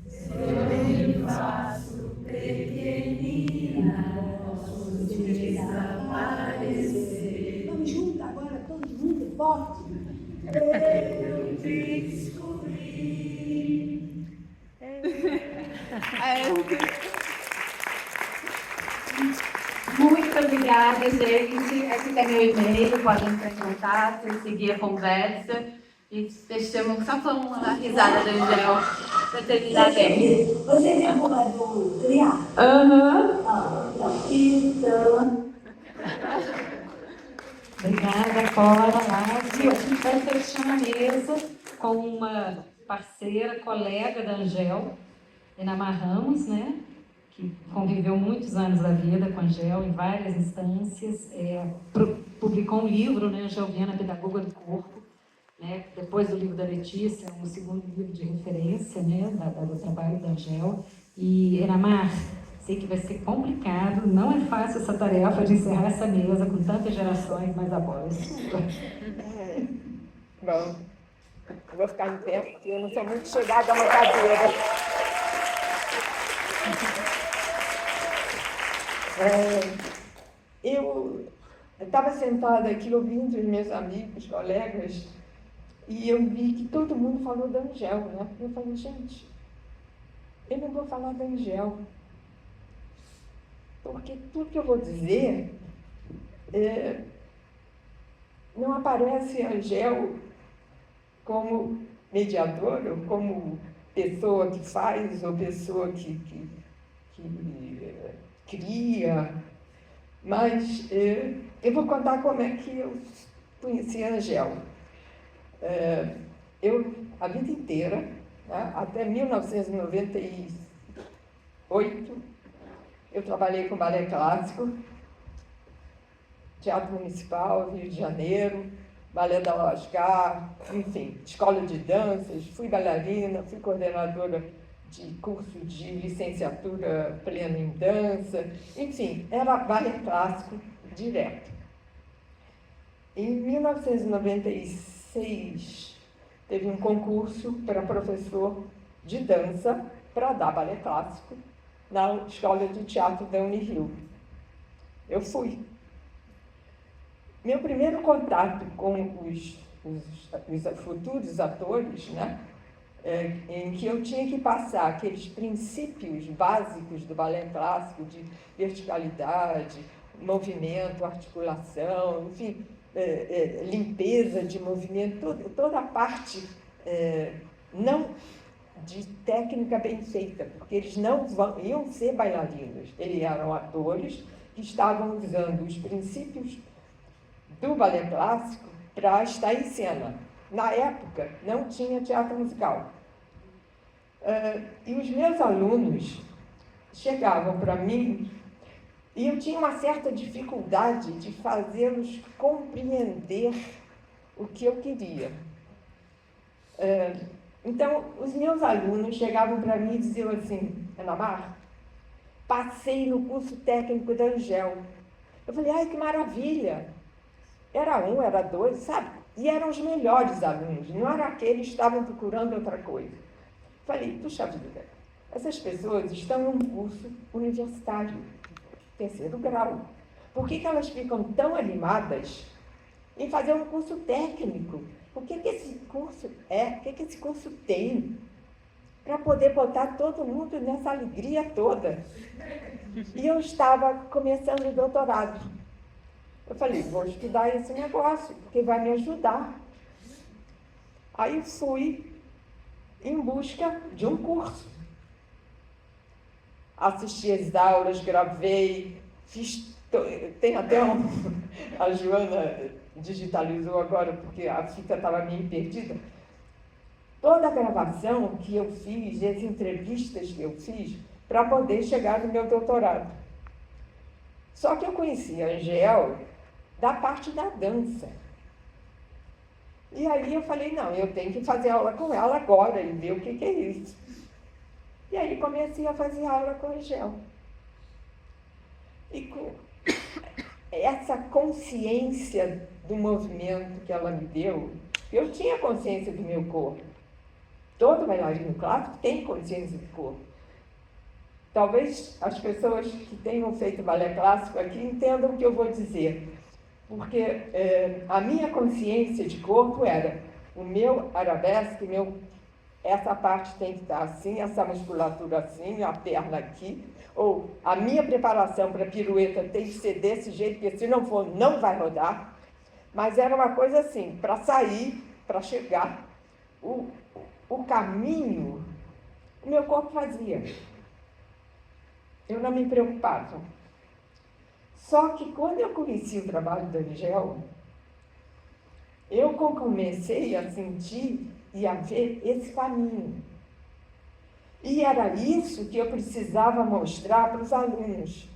Se eu me faço pequenina, posso desaparecer. Vamos juntos agora, todo mundo forte. Eu descobri. Muito obrigada, gente. Aqui tem meu e-mail, podem entrar em contato, seguir a conversa. E deixamos só com uma risada da Angel para terminar bem. Você lembra do criar? Então. Obrigada, Cora, Lázio. A gente vai fechar a mesa com uma parceira, colega da Angel, Enamar Ramos, né? Que conviveu muitos anos da vida com a Angel em várias instâncias. Publicou um livro, né? Angel Viana, Pedagoga do Corpo. Né? Depois do livro da Letícia, um segundo livro de referência, né? do trabalho da Angel. E, Enamar, sei que vai ser complicado, não é fácil essa tarefa de encerrar essa mesa com tantas gerações, mas a bola é sua. Bom, eu vou ficar em pé, porque eu não sou muito chegada a uma cadeira. Eu estava sentada aqui ouvindo os meus amigos, colegas, e eu vi que todo mundo falou da Angel, né? Eu falei, gente, eu não vou falar da Angel, porque tudo que eu vou dizer não aparece a Angel como mediadora, ou como pessoa que faz, ou pessoa que cria, mas eu vou contar como é que eu conheci a Angel. Eu, a vida inteira, né, até 1998, eu trabalhei com balé clássico, Teatro Municipal, Rio de Janeiro, Balé da Oscar, enfim, escola de danças, fui bailarina, fui coordenadora de curso de licenciatura plena em dança, enfim, era balé clássico direto. Em 1996, teve um concurso para professor de dança para dar balé clássico na Escola de Teatro da Unirio. Eu fui. meu primeiro contato com os futuros atores, né, em que eu tinha que passar aqueles princípios básicos do balé clássico, de verticalidade, movimento, articulação, enfim, limpeza de movimento, toda a parte não de técnica bem feita, porque eles não iam ser bailarinos, eles eram atores que estavam usando os princípios do balé clássico para estar em cena. Na época, não tinha teatro musical. E os meus alunos chegavam para mim e eu tinha uma certa dificuldade de fazê-los compreender o que eu queria. Então, os meus alunos chegavam para mim e diziam assim: Ana Mar, passei no curso técnico da Angel. Eu falei: ai, que maravilha! Era um, era dois, sabe? E eram os melhores alunos, não eram aqueles que estavam procurando outra coisa. Falei: puxa vida, essas pessoas estão num curso universitário, terceiro grau. Por que elas ficam tão animadas em fazer um curso técnico? O que esse curso é? O que esse curso tem? Para poder botar todo mundo nessa alegria toda. E eu estava começando o doutorado. Eu falei: vou estudar esse negócio, porque vai me ajudar. Aí fui em busca de um curso. Assisti as aulas, gravei, fiz... Tem até a Joana digitalizou agora, porque a fita estava meio perdida. Toda a gravação que eu fiz, as entrevistas que eu fiz, para poder chegar no meu doutorado. Só que eu conheci a Angel da parte da dança. E aí eu falei: não, eu tenho que fazer aula com ela agora e ver o que é isso. E aí comecei a fazer aula com a Angel. E com essa consciência do movimento que ela me deu, eu tinha consciência do meu corpo. Todo bailarino clássico tem consciência do corpo. Talvez as pessoas que tenham feito balé clássico aqui entendam o que eu vou dizer. Porque a minha consciência de corpo era o meu arabesque, essa parte tem que estar assim, essa musculatura assim, a perna aqui, ou a minha preparação para pirueta tem que ser desse jeito, porque se não for, não vai rodar. Mas era uma coisa assim, para sair, para chegar, o caminho, o meu corpo fazia. Eu não me preocupava. Só que quando eu conheci o trabalho da Angel, eu comecei a sentir e a ver esse caminho. E era isso que eu precisava mostrar para os alunos.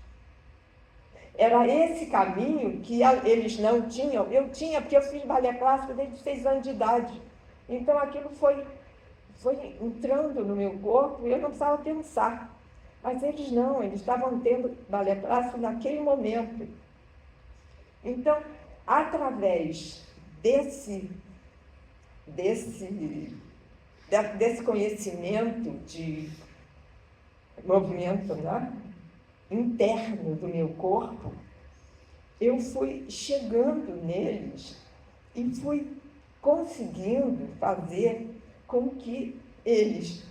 Era esse caminho que eles não tinham. Eu tinha, porque eu fiz balé clássico desde 6 anos de idade. Então aquilo foi entrando no meu corpo e eu não precisava pensar. Mas eles não, eles estavam tendo balé clássico naquele momento. Então, através desse conhecimento de movimento, né, interno do meu corpo, eu fui chegando neles e fui conseguindo fazer com que eles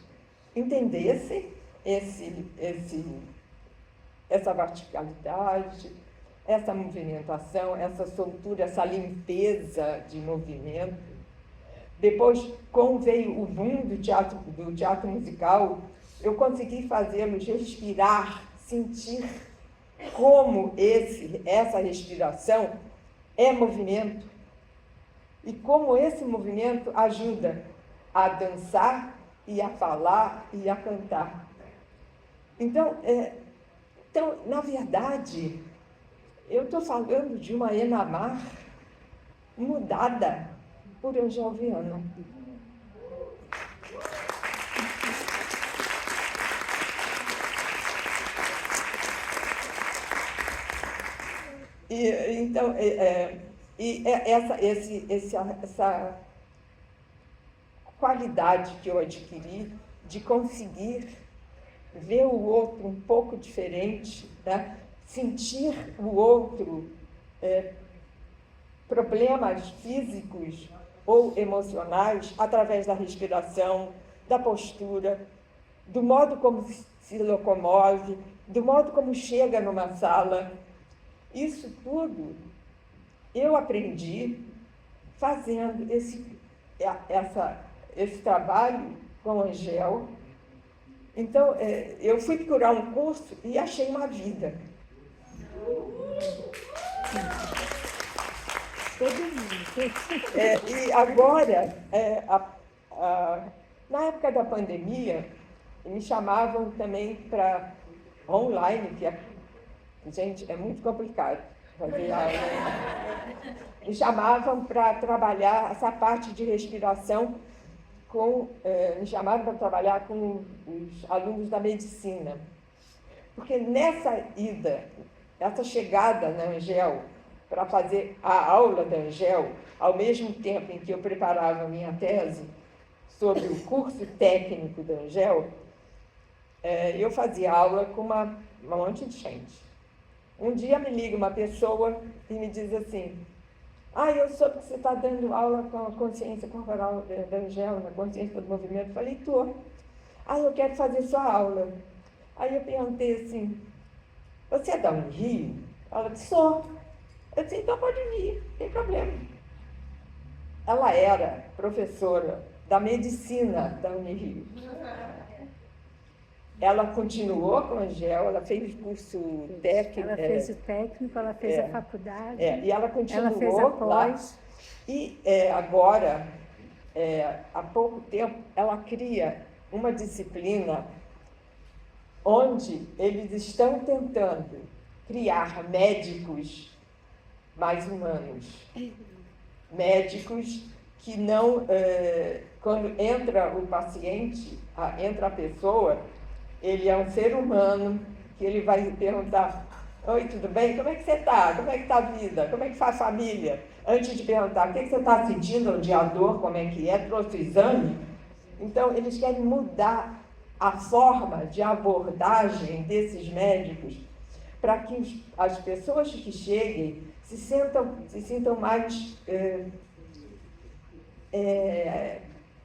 entendessem essa verticalidade, essa movimentação, essa soltura, essa limpeza de movimento. Depois, como veio o boom do teatro musical, eu consegui fazê-los respirar, sentir como essa respiração é movimento e como esse movimento ajuda a dançar e a falar e a cantar. Então, na verdade, eu estou falando de uma Ana Mar mudada por Angel Viana. Então, essa qualidade que eu adquiri de conseguir ver o outro um pouco diferente, né? Sentir o outro problemas físicos ou emocionais através da respiração, da postura, do modo como se locomove, do modo como chega numa sala. Isso tudo eu aprendi fazendo esse trabalho com a Angel. Então, eu fui procurar um curso e achei uma vida. E agora, na época da pandemia, me chamavam também para online, gente, é muito complicado fazer aula. Me chamavam para trabalhar essa parte de respiração me chamaram para trabalhar com os alunos da medicina. Porque nessa essa chegada na Angel, para fazer a aula da Angel, ao mesmo tempo em que eu preparava a minha tese sobre o curso técnico da Angel, eu fazia aula com um monte de gente. Um dia me liga uma pessoa e me diz assim: eu soube que você está dando aula com a consciência corporal da Angel, na consciência do movimento. Eu falei: estou. Eu quero fazer sua aula. Aí eu perguntei assim: você é da Unirio? Ela disse: sou. Eu disse: então pode vir, não tem problema. Ela era professora da medicina da Unirio. Ela continuou com a Angel, ela fez o curso técnico. Ela fez o técnico, ela fez a faculdade. E ela continuou ela fez a lá. E agora, há pouco tempo, ela cria uma disciplina onde eles estão tentando criar médicos mais humanos. Médicos que não, quando entra o paciente, entra a pessoa, ele é um ser humano, que ele vai perguntar: oi, tudo bem? Como é que você está? Como é que está a vida? Como é que faz a família? Antes de perguntar o que você está sentindo, onde a dor, como é que é, trouxe o exame. Então, eles querem mudar a forma de abordagem desses médicos para que as pessoas que cheguem se sintam mais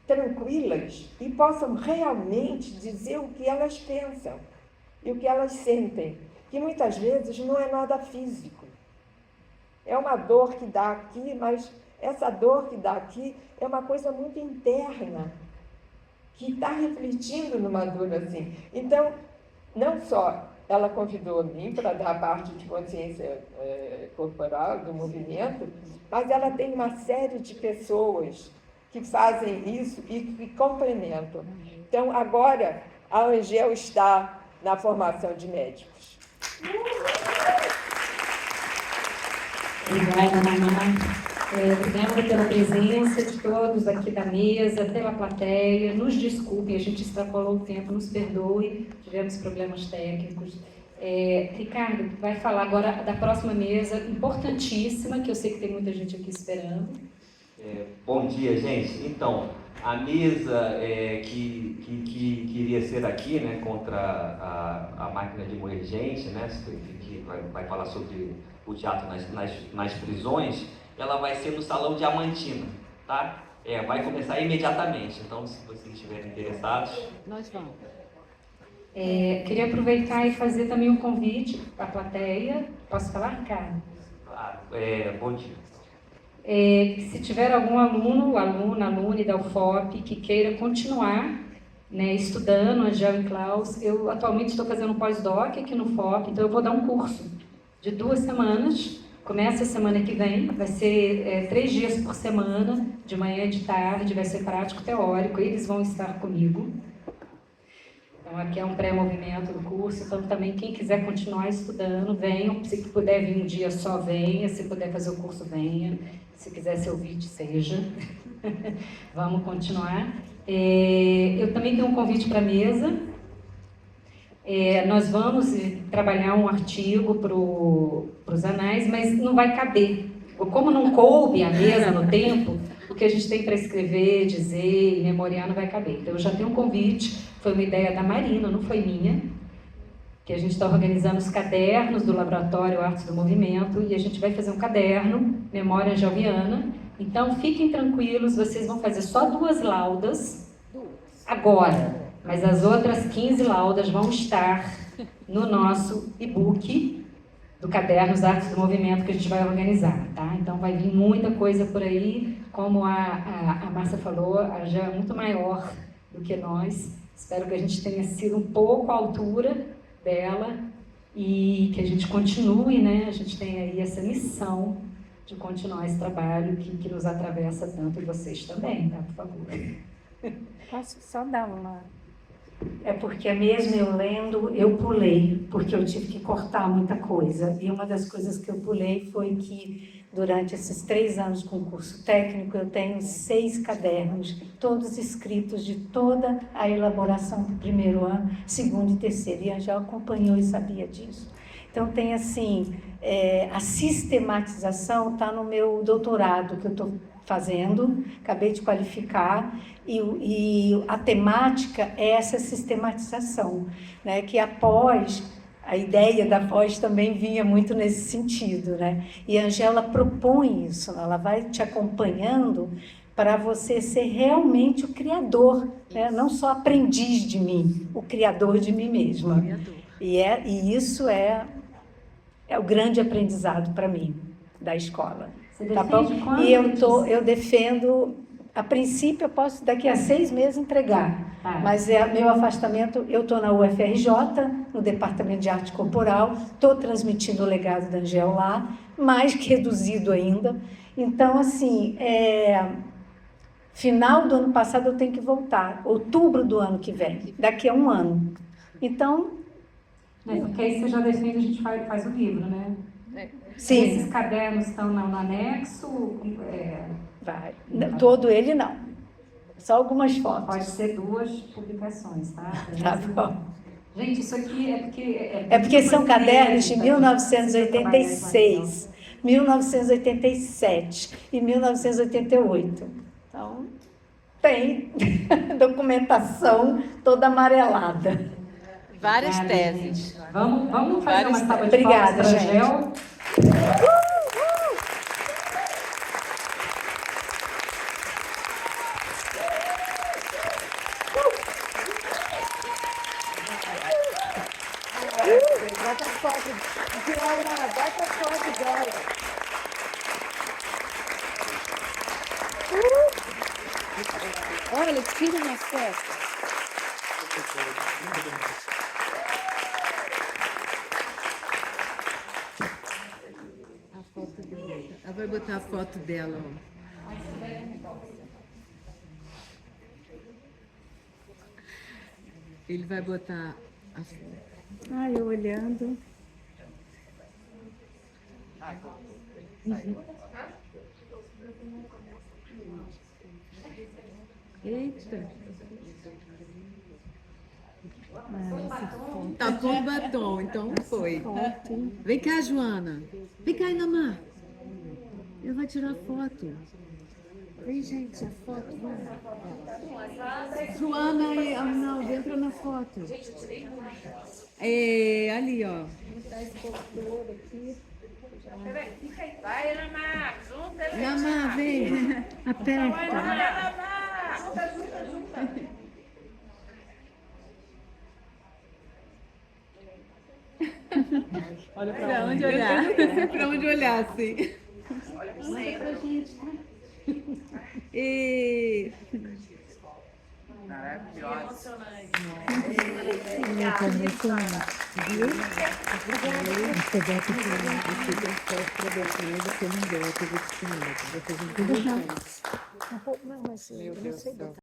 tranquilas e possam realmente dizer o que elas pensam e o que elas sentem, que muitas vezes não é nada físico. É uma dor que dá aqui, mas essa dor que dá aqui é uma coisa muito interna, que está refletindo numa dor assim. Então, não só ela convidou a mim para dar a parte de consciência corporal, do movimento, mas ela tem uma série de pessoas que fazem isso e que complementam. Então, agora, a Angel está na formação de médicos. Obrigada, Ana. Obrigada pela presença de todos aqui da mesa, pela plateia. Nos desculpem, a gente extrapolou o tempo, nos perdoe, tivemos problemas técnicos. Ricardo, vai falar agora da próxima mesa, importantíssima, que eu sei que tem muita gente aqui esperando. Bom dia, gente. Então, a mesa que iria ser aqui, né, contra a máquina de moer gente, né, que vai falar sobre o teatro nas prisões, ela vai ser no Salão Diamantina, tá? Vai começar imediatamente, então se vocês estiverem interessados... Nós vamos. Queria aproveitar e fazer também um convite para a plateia. Posso falar, Ricardo? Claro. Bom dia. Se tiver algum aluna da UFOP que queira continuar, né, estudando Angel e Klaus, eu atualmente estou fazendo um pós-doc aqui no UFOP, então eu vou dar um curso de 2 semanas, começa a semana que vem, vai ser 3 dias por semana, de manhã e de tarde, vai ser prático teórico, eles vão estar comigo. Então aqui é um pré-movimento do curso, então também quem quiser continuar estudando, venham, se puder vir um dia só, venha, se puder fazer o curso, venha. Se quiser ser ouvinte, seja. Vamos continuar. Eu também tenho um convite para a mesa. Nós vamos trabalhar um artigo para os anais, mas não vai caber. Como não coube a mesa no tempo, o que a gente tem para escrever, dizer e memoriar não vai caber. Então, eu já tenho um convite, foi uma ideia da Marina, não foi minha. que a gente está organizando os cadernos do Laboratório Artes do Movimento, e a gente vai fazer um caderno, Memória Angeliana. Então, fiquem tranquilos, vocês vão fazer só 2 laudas agora, mas as outras 15 laudas vão estar no nosso e-book do Cadernos Artes do Movimento que a gente vai organizar, tá? Então, vai vir muita coisa por aí, como a Márcia falou, a Angel é muito maior do que nós. Espero que a gente tenha sido um pouco à altura dela e que a gente continue, né? A gente tem aí essa missão de continuar esse trabalho que nos atravessa tanto, e vocês também, tá? Por favor. Posso só dar uma... É porque mesmo eu lendo, eu pulei, porque eu tive que cortar muita coisa. E uma das coisas que eu pulei foi que, durante esses 3 anos com o curso técnico, eu tenho 6 cadernos, todos escritos de toda a elaboração do primeiro ano, segundo e terceiro. E a Angel acompanhou e sabia disso. Então, tem assim, a sistematização está no meu doutorado que eu estou fazendo, acabei de qualificar, e a temática é essa sistematização, né? Que a ideia da pós também vinha muito nesse sentido, né? E a Angela propõe isso, né? Ela vai te acompanhando para você ser realmente o criador, né? Não só aprendiz de mim, o criador de mim mesma. E isso é o grande aprendizado para mim da escola. Você Tá bom? defende E eu defendo, a princípio eu posso daqui a 6 meses entregar, mas meu afastamento, eu estou na UFRJ, no Departamento de Arte Corporal, estou transmitindo o legado da Angel lá, mais reduzido ainda. Então, assim, final do ano passado eu tenho que voltar, outubro do ano que vem, daqui a 1 ano. Então... Porque aí você já defende, a gente faz o livro, né? Sim. Esses cadernos estão no anexo? Vai. Todo ele não. Só algumas fotos. Pode ser 2 publicações, tá? Tá bom. Gente, isso aqui é porque... É porque são cadernos de 1986, 1987 e 1988. Então, tem documentação toda amarelada. Várias teses. Vamos fazer uma salva de Obrigada, palmas para a gente. Angel. Bota foto. Bota foto dela. Olha, tira uma foto. A foto dela. Ela vai botar a foto dela, ó. Ele vai botar a foto. Ai, eu olhando. Eita. Tá com batom, então foi. Vem cá, Joana. Vem cá, Inamar. Ele vai tirar foto. Vem, gente, a foto. Vai. Joana e Arnaldo, entra na foto. Ali, ó. Botar esse foto todo aqui. Vai, Inamar, junta. Inamar, vem. Aperta. Junta. Olha pra onde olhar. Eu não sei pra onde olhar, assim. Olha pra você. E... Maravilhosa. Não, mas eu não sei botar.